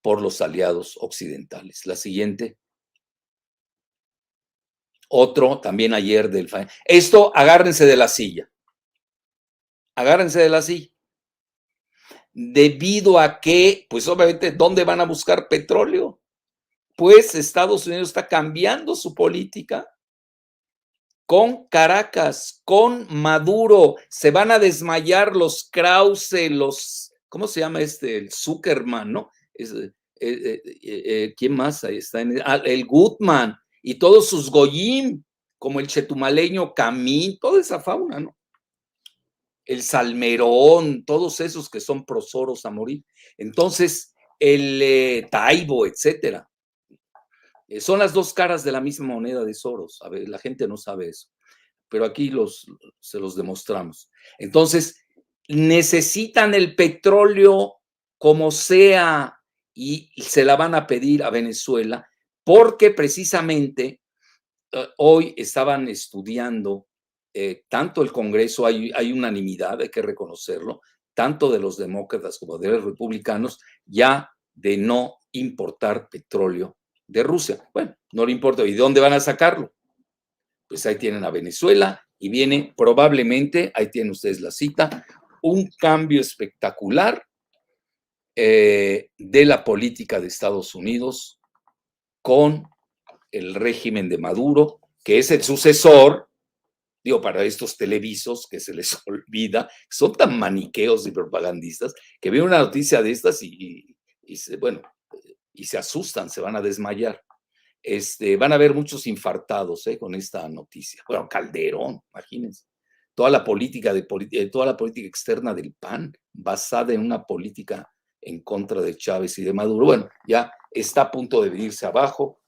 por los aliados occidentales. La siguiente. Otro también ayer del... Esto, agárrense de la silla. Agárrense de la silla. Debido a que, pues obviamente, ¿dónde van a buscar petróleo? pues Estados Unidos está cambiando su política con Caracas, con Maduro. Se van a desmayar los Krause, los, ¿cómo se llama este? El Zuckerman, ¿no? ¿Quién más ahí está? El Gutman y todos sus Goyim, como el chetumaleño Camín, toda esa fauna, ¿no? El Salmerón, todos esos que son prosoros a morir. Entonces, el Taibo, etcétera. Son las dos caras de la misma moneda de Soros. A ver, la gente no sabe eso, pero aquí se los demostramos. Entonces, necesitan el petróleo como sea y se la van a pedir a Venezuela porque precisamente hoy estaban estudiando tanto el Congreso, hay unanimidad, hay que reconocerlo, tanto de los demócratas como de los republicanos, ya de no importar petróleo de Rusia. Bueno, no le importa. ¿Y de dónde van a sacarlo? Pues ahí tienen a Venezuela y viene probablemente, ahí tienen ustedes la cita, un cambio espectacular de la política de Estados Unidos con el régimen de Maduro, que es el sucesor, digo, para estos televisos que se les olvida, son tan maniqueos y propagandistas, que ven una noticia de estas bueno, y se asustan, se van a desmayar. Van a haber muchos infartados con esta noticia. Bueno, Calderón, imagínense. Toda la política externa del PAN basada en una política en contra de Chávez y de Maduro. Bueno, ya está a punto de venirse abajo,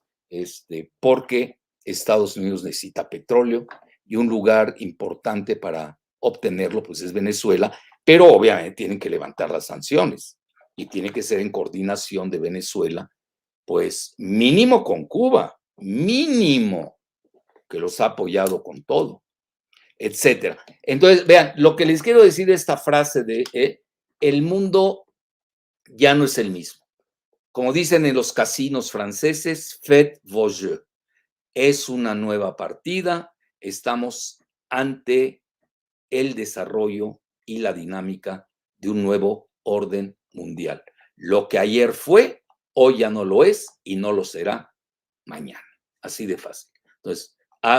porque Estados Unidos necesita petróleo y un lugar importante para obtenerlo, pues es Venezuela, pero obviamente tienen que levantar las sanciones y tiene que ser en coordinación de Venezuela, pues mínimo con Cuba, mínimo, que los ha apoyado con todo, etcétera. Entonces, vean, lo que les quiero decir de esta frase de el mundo ya no es el mismo. Como dicen en los casinos franceses, faites vos jeux. Es una nueva partida, estamos ante el desarrollo y la dinámica de un nuevo orden mundial. Lo que ayer fue, hoy ya no lo es y no lo será mañana. Así de fácil. Entonces,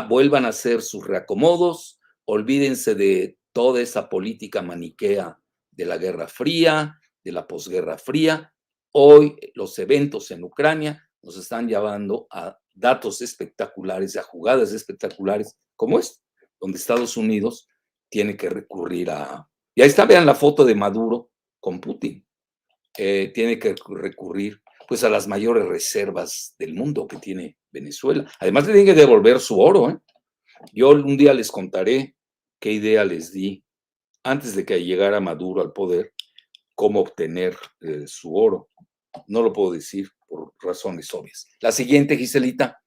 vuelvan a hacer sus reacomodos, olvídense de toda esa política maniquea de la Guerra Fría, de la posguerra fría. Hoy los eventos en Ucrania nos están llevando a datos espectaculares, a jugadas espectaculares como esta, donde Estados Unidos tiene que recurrir a... Y ahí está, vean la foto de Maduro con Putin. Tiene que recurrir pues a las mayores reservas del mundo que tiene Venezuela. Además le tienen que devolver su oro. Yo un día les contaré qué idea les di antes de que llegara Maduro al poder, cómo obtener su oro. No lo puedo decir por razones obvias. La siguiente, Giselita.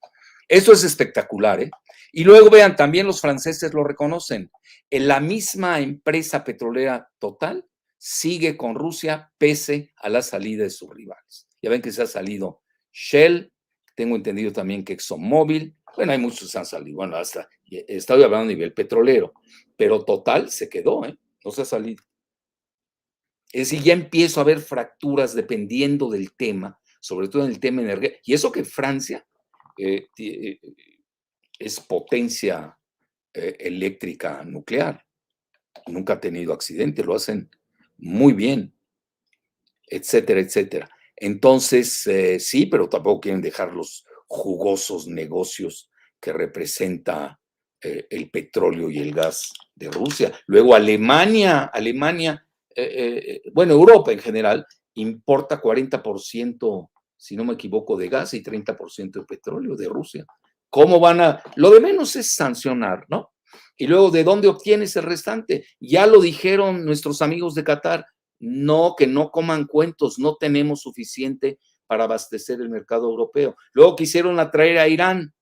Esto es espectacular, ¿eh? Y luego vean, también los franceses lo reconocen. En la misma empresa petrolera Total sigue con Rusia pese a la salida de sus rivales. Ya ven que se ha salido Shell, tengo entendido también que ExxonMobil, bueno, hay muchos que han salido, bueno, hasta, estoy hablando a nivel petrolero, pero Total se quedó, ¿eh? No se ha salido. Es decir, ya empiezo a ver fracturas dependiendo del tema, sobre todo en el tema energético. Y eso que Francia es potencia eléctrica nuclear. Nunca ha tenido accidente, lo hacen muy bien, etcétera, etcétera. Entonces, sí, pero tampoco quieren dejar los jugosos negocios que representa el petróleo y el gas de Rusia. Luego Alemania, bueno, Europa en general, importa 40%, si no me equivoco, de gas y 30% de petróleo de Rusia. ¿Cómo van a...? Lo de menos es sancionar, ¿no? Y luego, ¿de dónde obtienes el restante? Ya lo dijeron nuestros amigos de Qatar, no, que no coman cuentos, no tenemos suficiente para abastecer el mercado europeo. Luego quisieron atraer a Irán,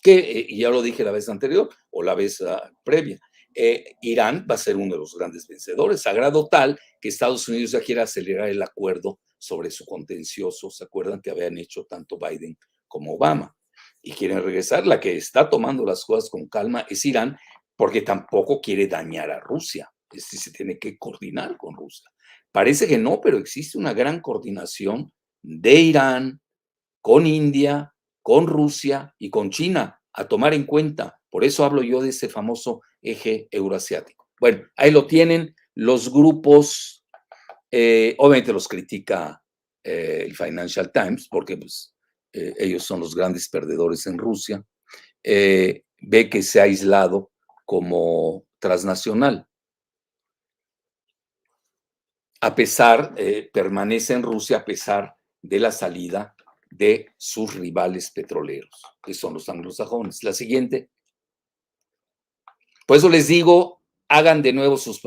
que, y ya lo dije la vez anterior o la vez previa, Irán va a ser uno de los grandes vencedores, a grado tal que Estados Unidos ya quiere acelerar el acuerdo sobre su contencioso. ¿Se acuerdan que habían hecho tanto Biden como Obama? Y quieren regresar. La que está tomando las cosas con calma es Irán, porque tampoco quiere dañar a Rusia. Es decir, se tiene que coordinar con Rusia. Parece que no, pero existe una gran coordinación de Irán, con India, con Rusia y con China, a tomar en cuenta. Por eso hablo yo de ese famoso eje euroasiático. Bueno, ahí lo tienen los grupos, obviamente los critica el Financial Times, porque pues, ellos son los grandes perdedores en Rusia. Ve que se ha aislado como transnacional. A pesar, permanece en Rusia a pesar de la salida de sus rivales petroleros, que son los anglosajones. La siguiente. Por eso les digo, hagan de nuevo sus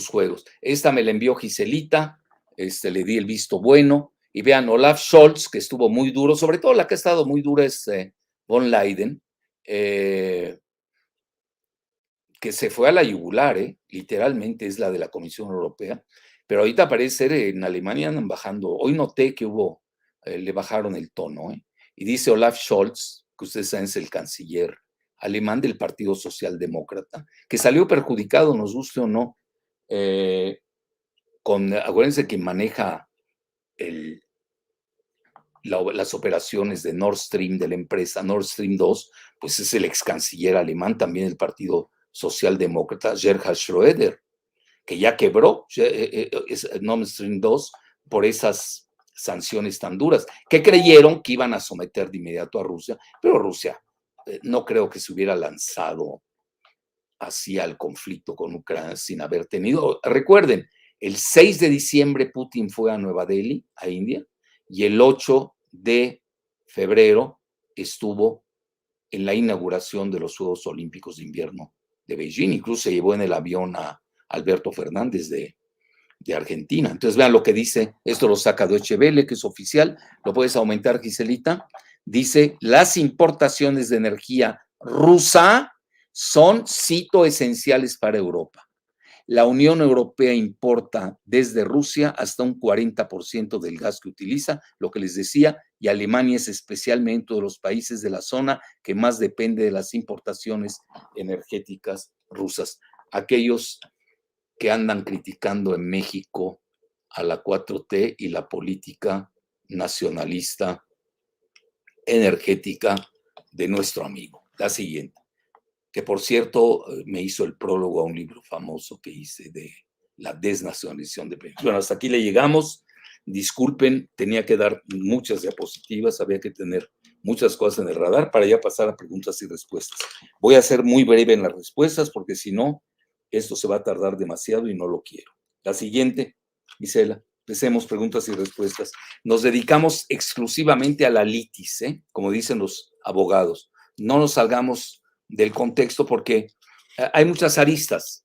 juegos. Esta me la envió Giselita, le di el visto bueno, y vean, Olaf Scholz, que estuvo muy duro, sobre todo la que ha estado muy dura es von Leiden, que se fue a la yugular, literalmente es la de la Comisión Europea, pero ahorita parece ser en Alemania andan bajando. Hoy noté que le bajaron el tono, y dice Olaf Scholz, que ustedes saben es el canciller alemán del Partido Socialdemócrata, que salió perjudicado, nos guste o no, acuérdense que maneja las operaciones de Nord Stream, de la empresa Nord Stream 2, pues es el ex canciller alemán también del Partido Socialdemócrata, Gerhard Schröder, que ya quebró Nord Stream 2 por esas sanciones tan duras, que creyeron que iban a someter de inmediato a Rusia, pero Rusia no creo que se hubiera lanzado así al conflicto con Ucrania sin haber tenido. Recuerden, el 6 de diciembre Putin fue a Nueva Delhi, a India, y el 8 de febrero estuvo en la inauguración de los Juegos Olímpicos de Invierno de Beijing. Incluso se llevó en el avión a Alberto Fernández de Argentina. Entonces vean lo que dice, esto lo saca Deutsche Welle, que es oficial, lo puedes aumentar, Giselita. Dice, las importaciones de energía rusa son, cito, esenciales para Europa. La Unión Europea importa desde Rusia hasta un 40% del gas que utiliza, lo que les decía, y Alemania es especialmente uno de los países de la zona que más depende de las importaciones energéticas rusas. Aquellos que andan criticando en México a la 4T y la política nacionalista energética de nuestro amigo. La siguiente, que por cierto me hizo el prólogo a un libro famoso que hice de la desnacionalización de Pemex. Bueno, hasta aquí le llegamos. Disculpen, tenía que dar muchas diapositivas, había que tener muchas cosas en el radar para ya pasar a preguntas y respuestas. Voy a ser muy breve en las respuestas porque si no, esto se va a tardar demasiado y no lo quiero. La siguiente, Gisela, empecemos preguntas y respuestas. Nos dedicamos exclusivamente a la litis, como dicen los abogados. No nos salgamos del contexto porque hay muchas aristas.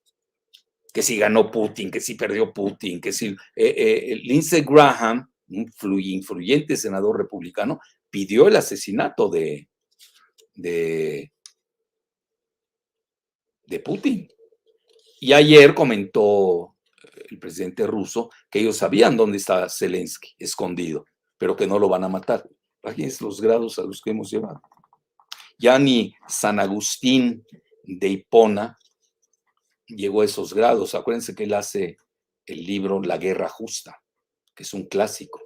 Que si ganó Putin, que si perdió Putin, que si Lindsey Graham, un influyente senador republicano, pidió el asesinato de Putin. Y ayer comentó el presidente ruso que ellos sabían dónde está Zelensky escondido, pero que no lo van a matar. Imagínense los grados a los que hemos llegado. Ya ni San Agustín de Hipona llegó a esos grados. Acuérdense que él hace el libro La Guerra Justa, que es un clásico.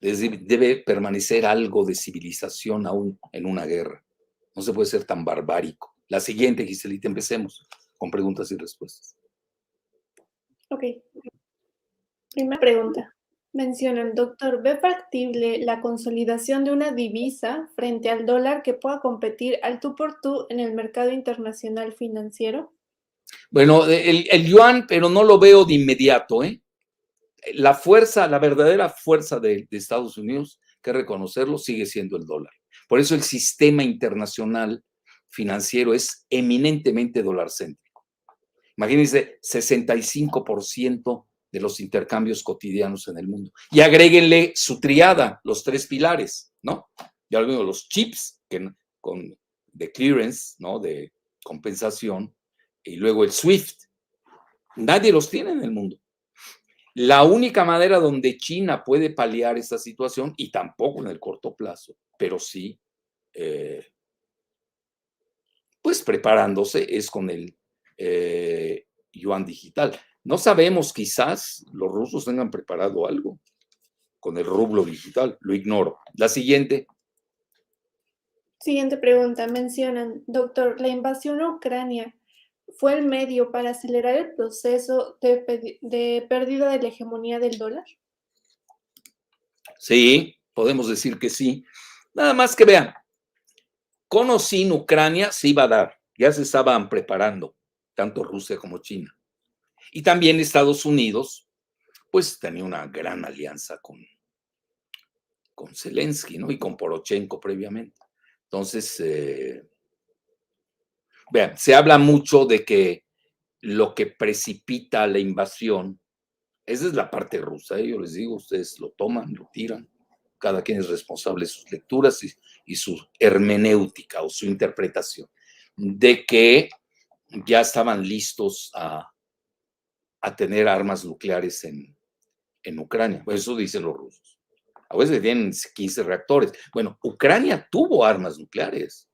Debe permanecer algo de civilización aún en una guerra. No se puede ser tan barbárico. La siguiente, Giselita, empecemos con preguntas y respuestas. Ok. Primera pregunta. Mencionan, doctor, ¿ve factible la consolidación de una divisa frente al dólar que pueda competir al tú por tú en el mercado internacional financiero? Bueno, el yuan, pero no lo veo de inmediato, La fuerza, la verdadera fuerza de Estados Unidos, que reconocerlo, sigue siendo el dólar. Por eso el sistema internacional financiero es eminentemente dolarcéntrico. Imagínense, 65% de los intercambios cotidianos en el mundo. Y agréguenle su triada, los tres pilares, ¿no? Ya lo vimos, los chips de clearance, ¿no? De compensación, y luego el SWIFT. Nadie los tiene en el mundo. La única manera donde China puede paliar esta situación, y tampoco en el corto plazo, pero sí, pues preparándose, es con el yuan digital. No sabemos, quizás los rusos tengan preparado algo con el rublo digital, lo ignoro. La siguiente. Siguiente pregunta. Mencionan, doctor, ¿la invasión a Ucrania fue el medio para acelerar el proceso de pérdida de la hegemonía del dólar? Sí, podemos decir que sí. Nada más que vean, con o sin Ucrania se iba a dar, ya se estaban preparando, tanto Rusia como China. Y también Estados Unidos, pues tenía una gran alianza con Zelensky, ¿no? Y con Poroshenko previamente. Entonces, vean, se habla mucho de que lo que precipita la invasión, esa es la parte rusa, yo les digo, ustedes lo toman, lo tiran, cada quien es responsable de sus lecturas y su hermenéutica o su interpretación, de que ya estaban listos a tener armas nucleares en Ucrania. Pues eso dicen los rusos. A veces tienen 15 reactores. Bueno, Ucrania tuvo armas nucleares.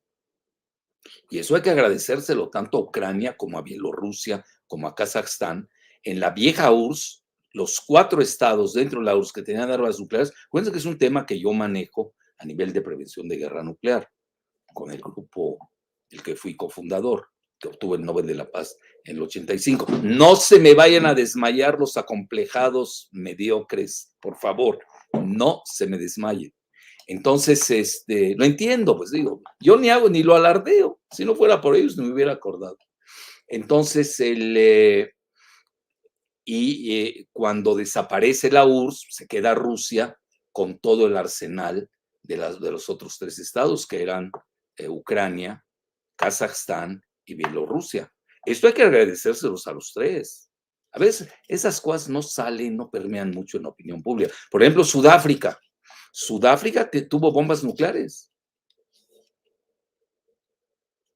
Y eso hay que agradecérselo tanto a Ucrania como a Bielorrusia, como a Kazajstán. En la vieja URSS, los 4 estados dentro de la URSS que tenían armas nucleares, acuérdense que es un tema que yo manejo a nivel de prevención de guerra nuclear, con el grupo del que fui cofundador, que obtuvo el Nobel de la Paz en el 85. No se me vayan a desmayar los acomplejados mediocres, por favor, no se me desmayen. Entonces, lo entiendo, pues digo, yo ni hago ni lo alardeo, si no fuera por ellos no me hubiera acordado. Entonces, cuando desaparece la URSS, se queda Rusia con todo el arsenal de los otros 3 estados, que eran Ucrania, Kazajstán y Bielorrusia. Esto hay que agradecérselos a los 3. A veces esas cosas no salen, no permean mucho en la opinión pública. Por ejemplo, Sudáfrica. Sudáfrica tuvo bombas nucleares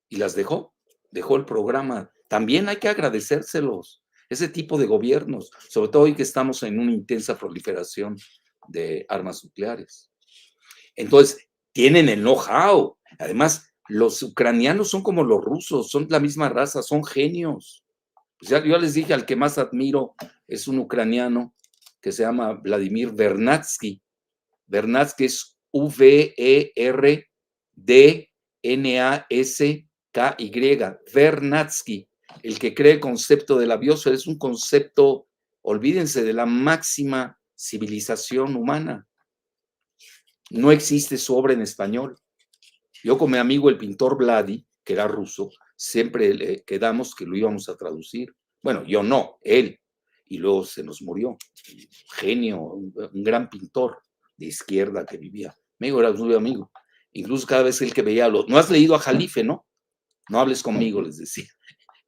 y las dejó el programa. También hay que agradecérselos, ese tipo de gobiernos, sobre todo hoy que estamos en una intensa proliferación de armas nucleares. Entonces, tienen el know-how. Además, los ucranianos son como los rusos, son la misma raza, son genios. Pues ya, yo les dije, al que más admiro es un ucraniano que se llama Vladimir Vernadsky. Vernadsky es Verdnadsky, Vernadsky, el que cree el concepto de la biosfera, es un concepto, olvídense, de la máxima civilización humana. No existe su obra en español. Yo con mi amigo el pintor Vladi, que era ruso, siempre quedamos que lo íbamos a traducir. Bueno, yo no, él. Y luego se nos murió. Genio, un gran pintor de izquierda que vivía. Amigo, era muy amigo. Incluso cada vez el que veía no has leído a Jalife, ¿no? No hables conmigo, les decía.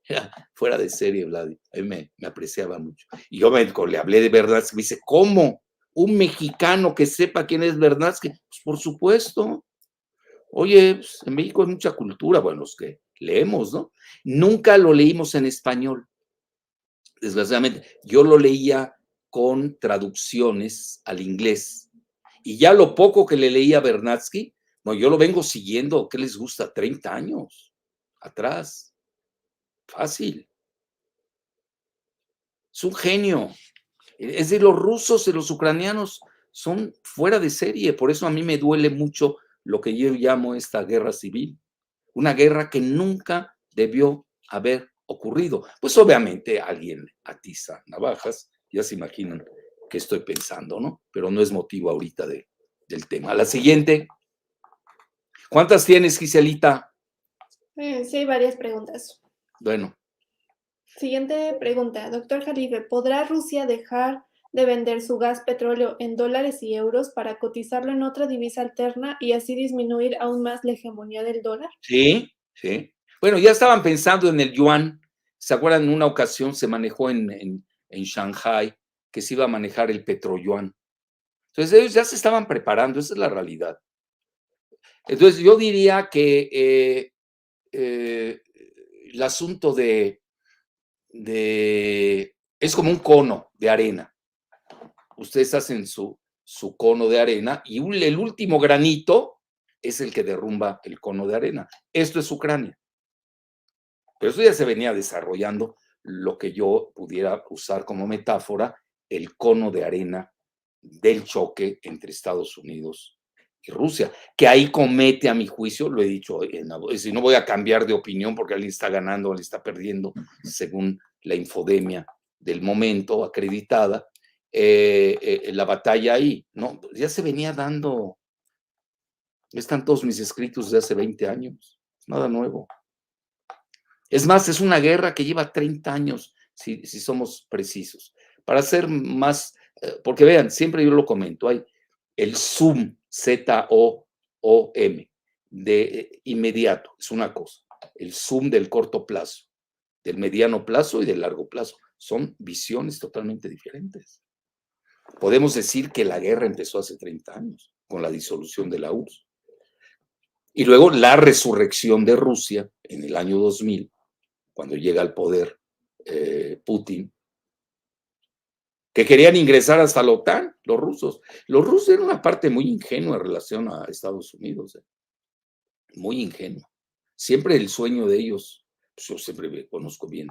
Era fuera de serie, Vladi. A mí me apreciaba mucho. Y yo le hablé de Vernadsky, me dice, ¿cómo? ¿Un mexicano que sepa quién es Vernadsky? Pues por supuesto. Oye, pues, en México hay mucha cultura, bueno, los que leemos, ¿no? Nunca lo leímos en español, desgraciadamente. Yo lo leía con traducciones al inglés. Y ya lo poco que le leía a Vernadsky, bueno, yo lo vengo siguiendo, ¿qué les gusta? 30 años atrás. Fácil. Es un genio. Es de los rusos y los ucranianos son fuera de serie. Por eso a mí me duele mucho lo que yo llamo esta guerra civil. Una guerra que nunca debió haber ocurrido. Pues obviamente alguien atiza navajas, ya se imaginan qué estoy pensando, ¿no? Pero no es motivo ahorita del tema. La siguiente. ¿Cuántas tienes, Giselita? Sí, hay varias preguntas. Bueno. Siguiente pregunta. Doctor Jalife, ¿podrá Rusia dejar de vender su gas petróleo en dólares y euros para cotizarlo en otra divisa alterna y así disminuir aún más la hegemonía del dólar? Sí, sí. Bueno, ya estaban pensando en el yuan. ¿Se acuerdan? En una ocasión se manejó en Shanghai que se iba a manejar el petroyuan. Entonces ellos ya se estaban preparando, esa es la realidad. Entonces yo diría que el asunto es como un cono de arena. Ustedes hacen su cono de arena y el último granito es el que derrumba el cono de arena. Esto es Ucrania. Pero eso ya se venía desarrollando, lo que yo pudiera usar como metáfora, el cono de arena del choque entre Estados Unidos y Rusia, que ahí comete, a mi juicio, lo he dicho, si no voy a cambiar de opinión porque alguien está ganando o alguien está perdiendo, según la infodemia del momento acreditada, la batalla ahí, ¿no? Ya se venía dando, están todos mis escritos de hace 20 años, nada nuevo. Es más, es una guerra que lleva 30 años, si somos precisos. Para ser más, porque vean, siempre yo lo comento, hay el zoom, Z-O-O-M, de inmediato, es una cosa. El zoom del corto plazo, del mediano plazo y del largo plazo. Son visiones totalmente diferentes. Podemos decir que la guerra empezó hace 30 años, con la disolución de la URSS. Y luego la resurrección de Rusia en el año 2000, cuando llega al poder Putin, que querían ingresar hasta la OTAN, los rusos. Los rusos eran una parte muy ingenua en relación a Estados Unidos, muy ingenua. Siempre el sueño de ellos, pues yo siempre conozco bien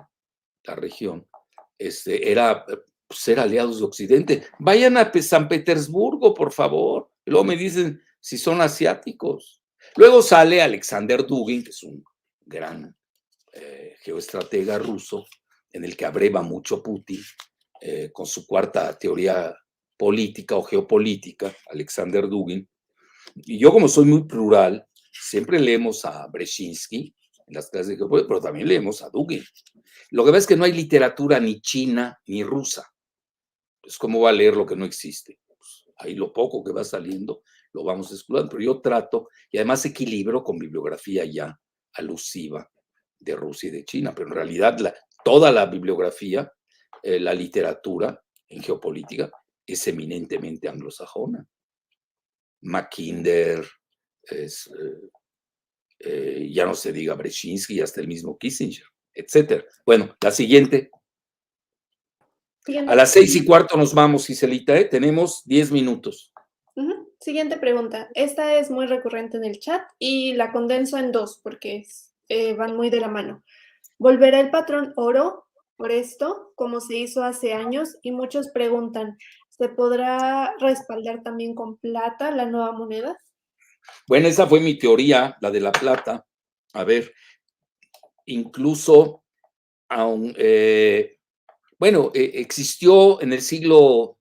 la región, era ser aliados de Occidente. Vayan a San Petersburgo, por favor. Y luego me dicen si son asiáticos. Luego sale Alexander Dugin, que es un gran geoestratega ruso, en el que abreva mucho Putin, con su cuarta teoría política o geopolítica, Alexander Dugin. Y yo, como soy muy plural, siempre leemos a Brzezinski en las clases de geopolítica, pero también leemos a Dugin. Lo que pasa es que no hay literatura ni china ni rusa. Pues, ¿cómo va a leer lo que no existe? Pues, ahí lo poco que va saliendo lo vamos explorando, pero yo trato, y además equilibro con bibliografía ya alusiva de Rusia y de China, pero en realidad toda la bibliografía, la literatura en geopolítica es eminentemente anglosajona. Mackinder, ya no se diga Brzezinski, hasta el mismo Kissinger, etcétera. Bueno, la siguiente. A las 6:15 nos vamos, Giselita, tenemos 10 minutos. Siguiente pregunta. Esta es muy recurrente en el chat y la condenso en dos porque van muy de la mano. ¿Volverá el patrón oro por esto, como se hizo hace años? Y muchos preguntan, ¿se podrá respaldar también con plata la nueva moneda? Bueno, esa fue mi teoría, la de la plata. A ver, incluso, existió en el siglo,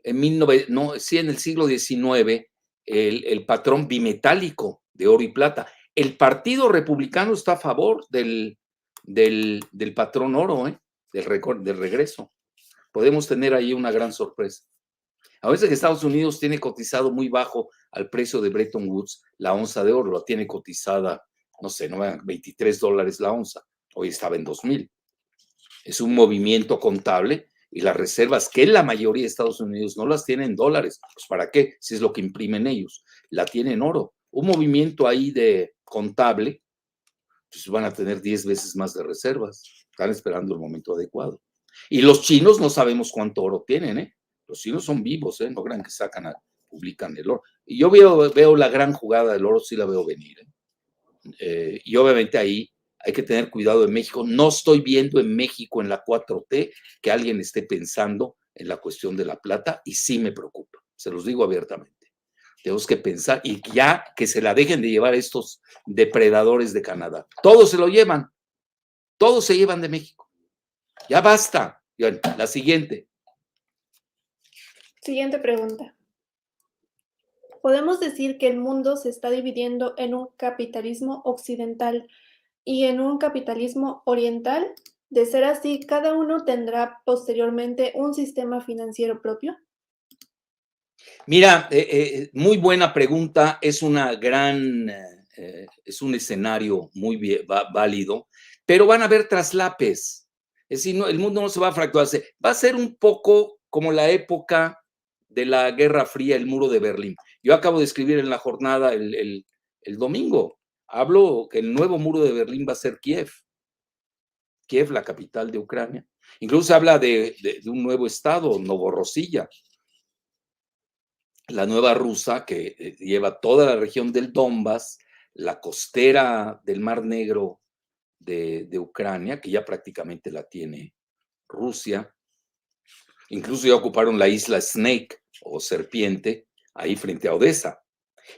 en el siglo XIX, el patrón bimetálico de oro y plata. El Partido Republicano está a favor del patrón oro, del regreso. Podemos tener ahí una gran sorpresa. A veces que Estados Unidos tiene cotizado muy bajo al precio de Bretton Woods la onza de oro, la tiene cotizada, no sé, $23 la onza, hoy estaba en 2,000. Es un movimiento contable y las reservas, que la mayoría de Estados Unidos no las tienen en dólares, pues ¿para qué? Si es lo que imprimen ellos, la tienen en oro. Un movimiento ahí de contable, pues van a tener 10 veces más de reservas, están esperando el momento adecuado. Y los chinos no sabemos cuánto oro tienen, Los chinos son vivos, no crean que publican el oro. Y yo veo la gran jugada del oro, sí la veo venir, y obviamente ahí hay que tener cuidado en México. No estoy viendo en México, en la 4T, que alguien esté pensando en la cuestión de la plata, y sí me preocupa, se los digo abiertamente. Tenemos que pensar, y ya que se la dejen de llevar estos depredadores de Canadá. Todos se lo llevan, todos se llevan de México. Ya basta. Bueno, la siguiente. Siguiente pregunta. ¿Podemos decir que el mundo se está dividiendo en un capitalismo occidental y en un capitalismo oriental? De ser así, ¿cada uno tendrá posteriormente un sistema financiero propio? Mira, muy buena pregunta. Es es un escenario muy válido, pero van a haber traslapes. Es decir, el mundo no se va a fracturarse. Va a ser un poco como la época de la Guerra Fría, el muro de Berlín. Yo acabo de escribir en la jornada el domingo. Hablo que el nuevo muro de Berlín va a ser Kiev. Kiev, la capital de Ucrania. Incluso se habla de un nuevo estado, Novorossiya, la nueva rusa que lleva toda la región del Donbass, la costera del Mar Negro de Ucrania, que ya prácticamente la tiene Rusia. Incluso ya ocuparon la isla Snake, o serpiente, ahí frente a Odessa.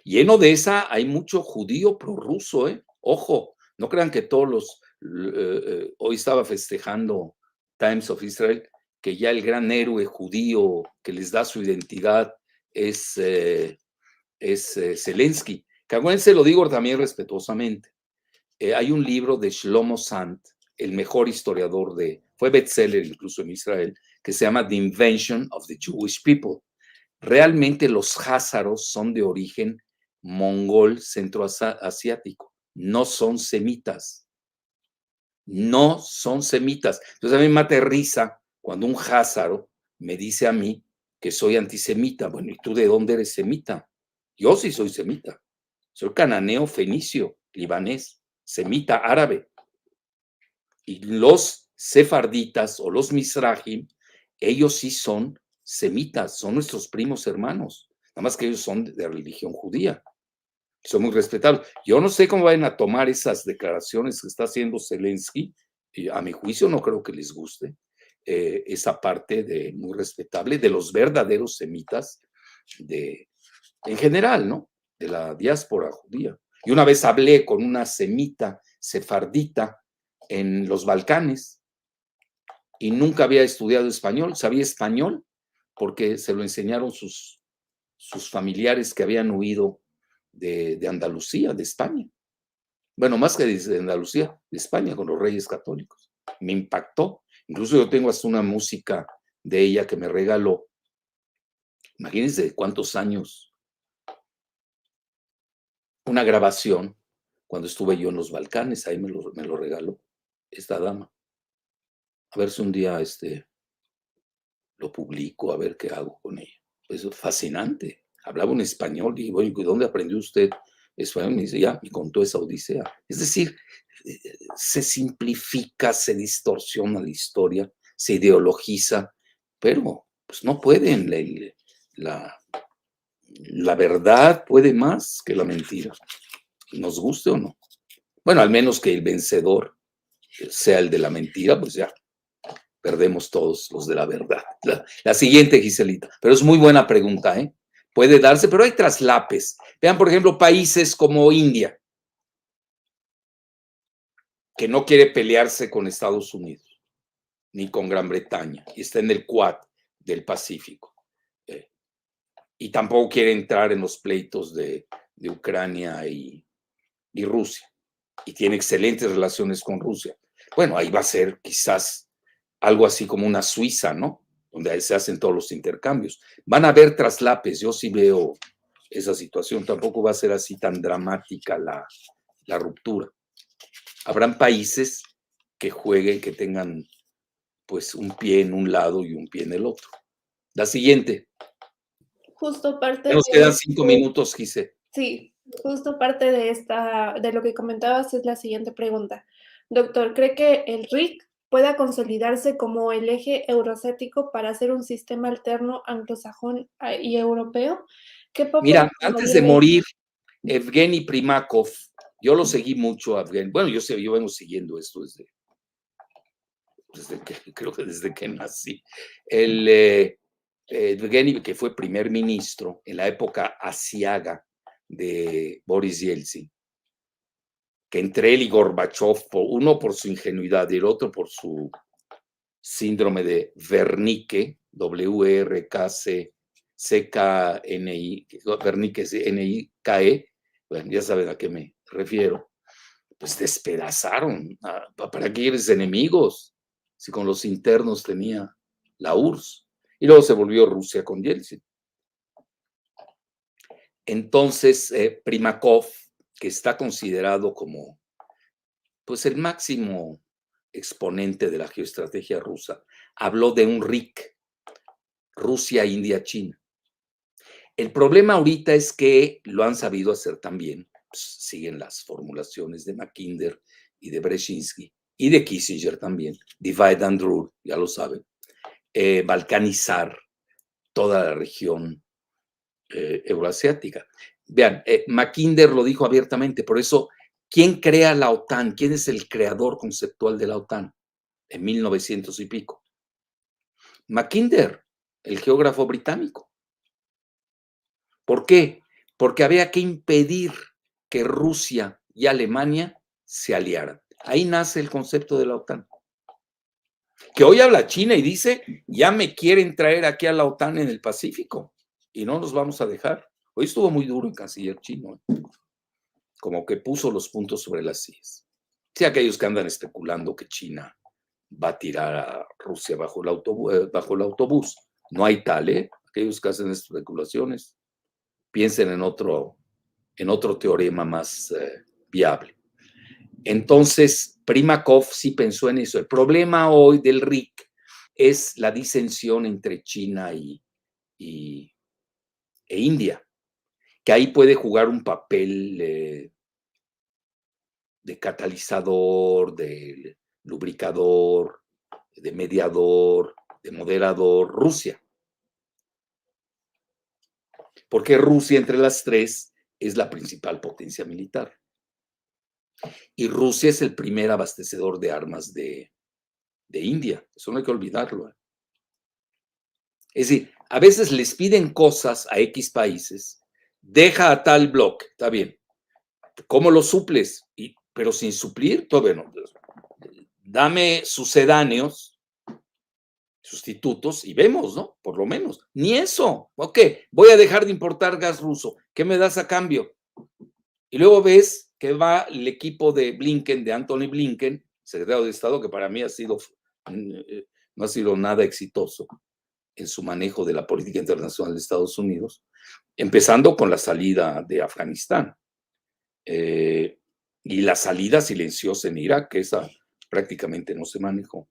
Y en Odessa hay mucho judío prorruso, ¿eh? Ojo, no crean que todos los... hoy estaba festejando Times of Israel que ya el gran héroe judío que les da su identidad es Zelensky. Que acuérdense, lo digo también respetuosamente. Hay un libro de Shlomo Sant, el mejor historiador fue bestseller incluso en Israel, que se llama The Invention of the Jewish People. Realmente los házaros son de origen mongol centroasiático, no son semitas. No son semitas. Entonces a mí me aterriza cuando un házaro me dice a mí que soy antisemita. Bueno, ¿y tú de dónde eres semita? Yo sí soy semita. Soy cananeo, fenicio, libanés, semita, árabe. Y los sefarditas o los misrajim, ellos sí son semitas, son nuestros primos hermanos. Nada más que ellos son de religión judía. Son muy respetables. Yo no sé cómo vayan a tomar esas declaraciones que está haciendo Zelensky. Y a mi juicio no creo que les guste esa parte muy respetable de los verdaderos semitas en general, ¿no? De la diáspora judía. Y una vez hablé con una semita sefardita en los Balcanes y nunca había estudiado español, sabía español porque se lo enseñaron sus familiares que habían huido de Andalucía, de España. Bueno, más que de Andalucía, de España, con los Reyes Católicos. Me impactó. Incluso yo tengo hasta una música de ella que me regaló. Imagínense cuántos años. Una grabación cuando estuve yo en los Balcanes, ahí me lo regaló esta dama. A ver si un día lo publico, a ver qué hago con ella. Pues fascinante. Hablaba un español y digo, ¿y dónde aprendió usted español? Me dice, ya, me contó esa odisea. Es decir, se simplifica, se distorsiona la historia, se ideologiza, pero pues no pueden. La verdad puede más que la mentira, nos guste o no. Bueno, al menos que el vencedor sea el de la mentira, pues ya perdemos todos los de la verdad. La siguiente, Giselita, pero es muy buena pregunta, ¿eh? Puede darse, pero hay traslapes. Vean, por ejemplo, países como India, que no quiere pelearse con Estados Unidos, ni con Gran Bretaña, y está en el Quad del Pacífico. Y tampoco quiere entrar en los pleitos de Ucrania y Rusia. Y tiene excelentes relaciones con Rusia. Bueno, ahí va a ser quizás algo así como una Suiza, ¿no? Donde ahí se hacen todos los intercambios. Van a haber traslapes, yo sí veo esa situación. Tampoco va a ser así tan dramática la ruptura. Habrán países que jueguen, que tengan pues un pie en un lado y un pie en el otro. La siguiente. Justo parte Nos quedan 5 minutos, Gise. Sí, justo parte de lo que comentabas es la siguiente pregunta. Doctor, ¿cree que el RIC pueda consolidarse como el eje euroasiático para hacer un sistema alterno anglosajón y europeo? ¿Qué papel Mira, antes de jugaría morir, Evgeny Primakov, yo lo seguí mucho a Evgeny. Bueno, yo vengo siguiendo esto creo que desde que nací. Evgeny, que fue primer ministro en la época asiaga de Boris Yeltsin, que entre él y Gorbachev, uno por su ingenuidad y el otro por su síndrome de Wernicke, W-R-K-C-K-N-I, Wernicke, N-I-K-E, bueno, ya saben a qué me refiero, pues despedazaron. ¿Para qué eres enemigos? Si con los internos tenía la URSS. Y luego se volvió Rusia con Yeltsin. Entonces, Primakov, que está considerado como pues el máximo exponente de la geoestrategia rusa, habló de un RIC, Rusia, India, China. El problema ahorita es que lo han sabido hacer también, pues, siguen las formulaciones de Mackinder y de Brzezinski y de Kissinger también, divide and rule, ya lo saben, balcanizar toda la región euroasiática. Vean, Mackinder lo dijo abiertamente, por eso, ¿quién crea la OTAN? ¿Quién es el creador conceptual de la OTAN? En 1900 y pico. Mackinder, el geógrafo británico. ¿Por qué? Porque había que impedir que Rusia y Alemania se aliaran. Ahí nace el concepto de la OTAN. Que hoy habla China y dice, ya me quieren traer aquí a la OTAN en el Pacífico y no nos vamos a dejar. Hoy estuvo muy duro el canciller chino, como que puso los puntos sobre las íes. Sí, aquellos que andan especulando que China va a tirar a Rusia bajo el autobús. No hay tal, ¿eh? Aquellos que hacen especulaciones, piensen en otro teorema más viable. Entonces, Primakov sí pensó en eso. El problema hoy del RIC es la disensión entre China e India, que ahí puede jugar un papel de catalizador, de lubricador, de mediador, de moderador, Rusia. Porque Rusia entre las tres es la principal potencia militar. Y Rusia es el primer abastecedor de armas de India. Eso no hay que olvidarlo. Es decir, a veces les piden cosas a X países, deja a tal bloque, está bien. ¿Cómo lo suples? Pero sin suplir, todo bueno. Dame sucedáneos, sustitutos y vemos, ¿no? Por lo menos. Ni eso. Ok, voy a dejar de importar gas ruso. ¿Qué me das a cambio? Y luego ves que va el equipo de Blinken, de Anthony Blinken, secretario de Estado, que para mí no ha sido nada exitoso en su manejo de la política internacional de Estados Unidos, empezando con la salida de Afganistán y la salida silenciosa en Irak, que esa prácticamente no se manejó.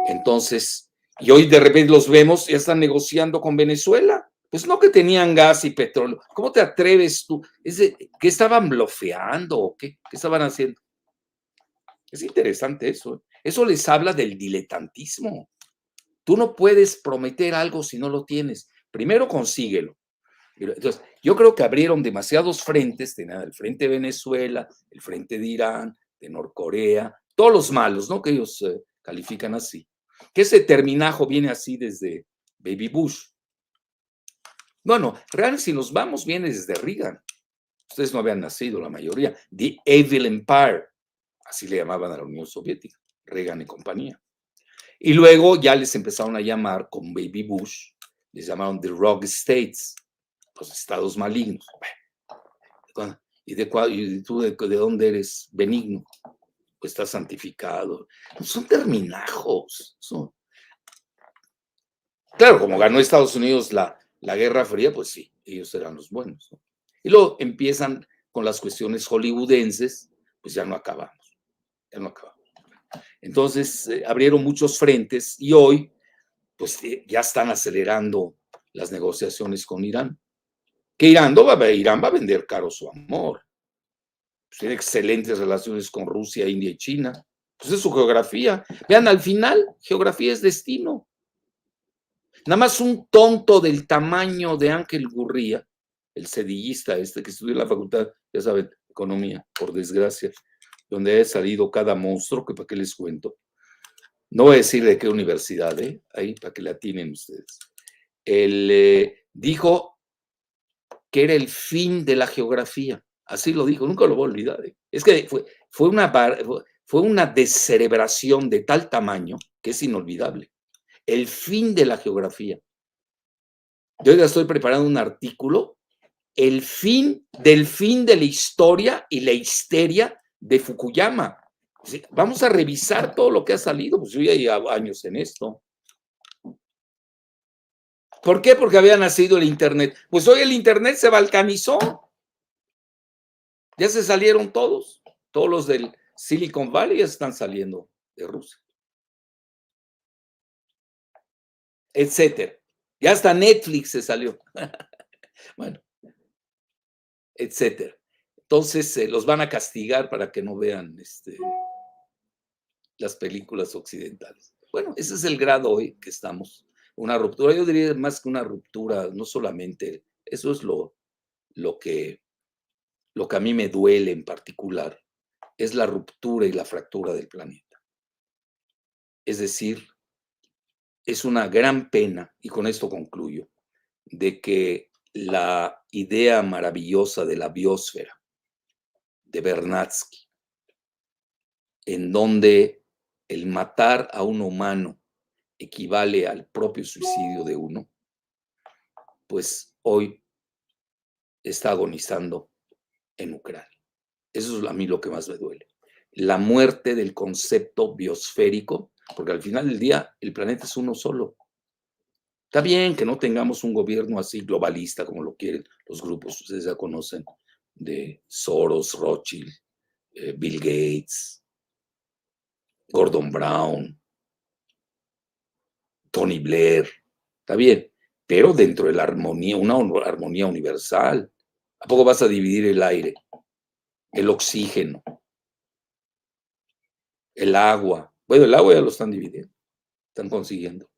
Entonces, y hoy de repente los vemos, ya están negociando con Venezuela. Pues no que tenían gas y petróleo. ¿Cómo te atreves tú? ¿Qué estaban blofeando o qué estaban haciendo? Es interesante eso. Eso les habla del diletantismo. Tú no puedes prometer algo si no lo tienes. Primero consíguelo. Entonces, yo creo que abrieron demasiados frentes, tenían el frente de Venezuela, el frente de Irán, de Norcorea, todos los malos, ¿no? Que ellos califican así. Que ese terminajo viene así desde Baby Bush. Bueno, realmente si nos vamos, viene desde Reagan. Ustedes no habían nacido, la mayoría. The Evil Empire, así le llamaban a la Unión Soviética, Reagan y compañía. Y luego ya les empezaron a llamar, con Baby Bush, les llamaron The Rogue States, los estados malignos. ¿Y tú de dónde eres? Benigno. Pues estás santificado. Son terminajos. Claro, como ganó Estados Unidos la Guerra Fría, pues sí, ellos eran los buenos, ¿no? Y luego empiezan con las cuestiones hollywoodenses, pues ya no acabamos. Entonces, abrieron muchos frentes y hoy, pues ya están acelerando las negociaciones con Irán. Que Irán va a vender caro su amor. Pues tiene excelentes relaciones con Rusia, India y China. Pues es su geografía. Vean, al final, geografía es destino. Nada más un tonto del tamaño de Ángel Gurría, el sedillista que estudió en la facultad, ya saben, economía, por desgracia, donde ha salido cada monstruo, que para qué les cuento. No voy a decir de qué universidad, ahí para que la tienen ustedes. Él dijo que era el fin de la geografía. Así lo dijo, nunca lo voy a olvidar. Es que fue una descerebración de tal tamaño que es inolvidable. El fin de la geografía. Yo ya estoy preparando un artículo, el fin de la historia y la histeria de Fukuyama. Vamos a revisar todo lo que ha salido, pues yo ya llevo años en esto. ¿Por qué? Porque había nacido el Internet. Pues hoy el Internet se balcanizó. Ya se salieron todos los del Silicon Valley ya están saliendo de Rusia. Etcétera. Ya hasta Netflix se salió. Bueno, etcétera. Entonces los van a castigar para que no vean las películas occidentales. Bueno, ese es el grado hoy que estamos. Una ruptura, yo diría más que una ruptura, no solamente, eso es lo que a mí me duele en particular, es la ruptura y la fractura del planeta. Es decir, es una gran pena, y con esto concluyo, de que la idea maravillosa de la biosfera de Vernadsky, en donde el matar a un humano equivale al propio suicidio de uno, pues hoy está agonizando en Ucrania. Eso es a mí lo que más me duele. La muerte del concepto biosférico, porque al final del día el planeta es uno solo. Está bien que no tengamos un gobierno así globalista como lo quieren los grupos, ustedes ya conocen, de Soros, Rothschild, Bill Gates, Gordon Brown, Tony Blair. Está bien, pero dentro de la armonía, una armonía universal. ¿A poco vas a dividir el aire, el oxígeno, el agua? Bueno, el agua ya lo están dividiendo, están consiguiendo.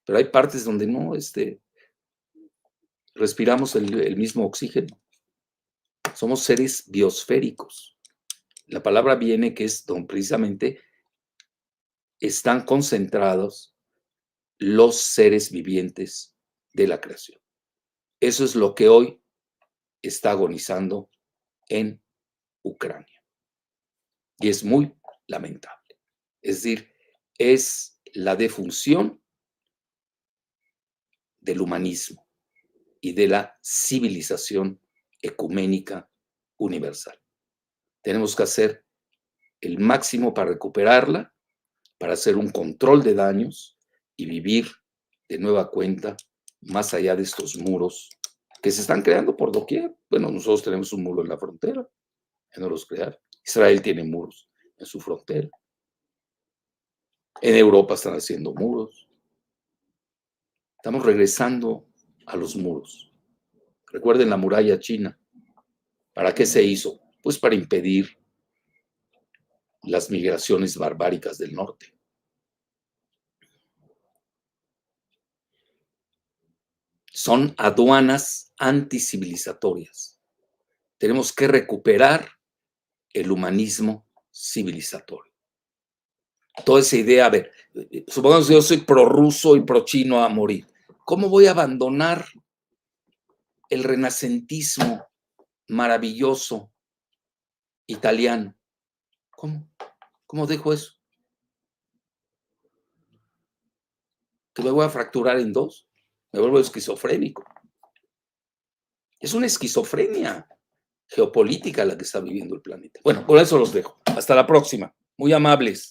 Pero hay partes donde no respiramos el mismo oxígeno. Somos seres biosféricos. La palabra viene que es donde precisamente están concentrados los seres vivientes de la creación. Eso es lo que hoy está agonizando en Ucrania. Y es muy lamentable. Es decir, es la defunción del humanismo y de la civilización ecuménica universal. Tenemos que hacer el máximo para recuperarla, para hacer un control de daños y vivir de nueva cuenta más allá de estos muros que se están creando por doquier. Bueno, nosotros tenemos un muro en la frontera, que no los crearon. Israel tiene muros en su frontera. En Europa están haciendo muros. Estamos regresando a los muros. Recuerden la muralla china. ¿Para qué se hizo? Pues para impedir las migraciones barbáricas del norte. Son aduanas anticivilizatorias. Tenemos que recuperar el humanismo civilizatorio. Toda esa idea, a ver, supongamos que yo soy prorruso y pro-chino a morir. ¿Cómo voy a abandonar el renacentismo maravilloso italiano? ¿Cómo? ¿Cómo dejo eso? ¿Que me voy a fracturar en dos? Me vuelvo esquizofrénico. Es una esquizofrenia geopolítica la que está viviendo el planeta. Bueno, por eso los dejo. Hasta la próxima. Muy amables.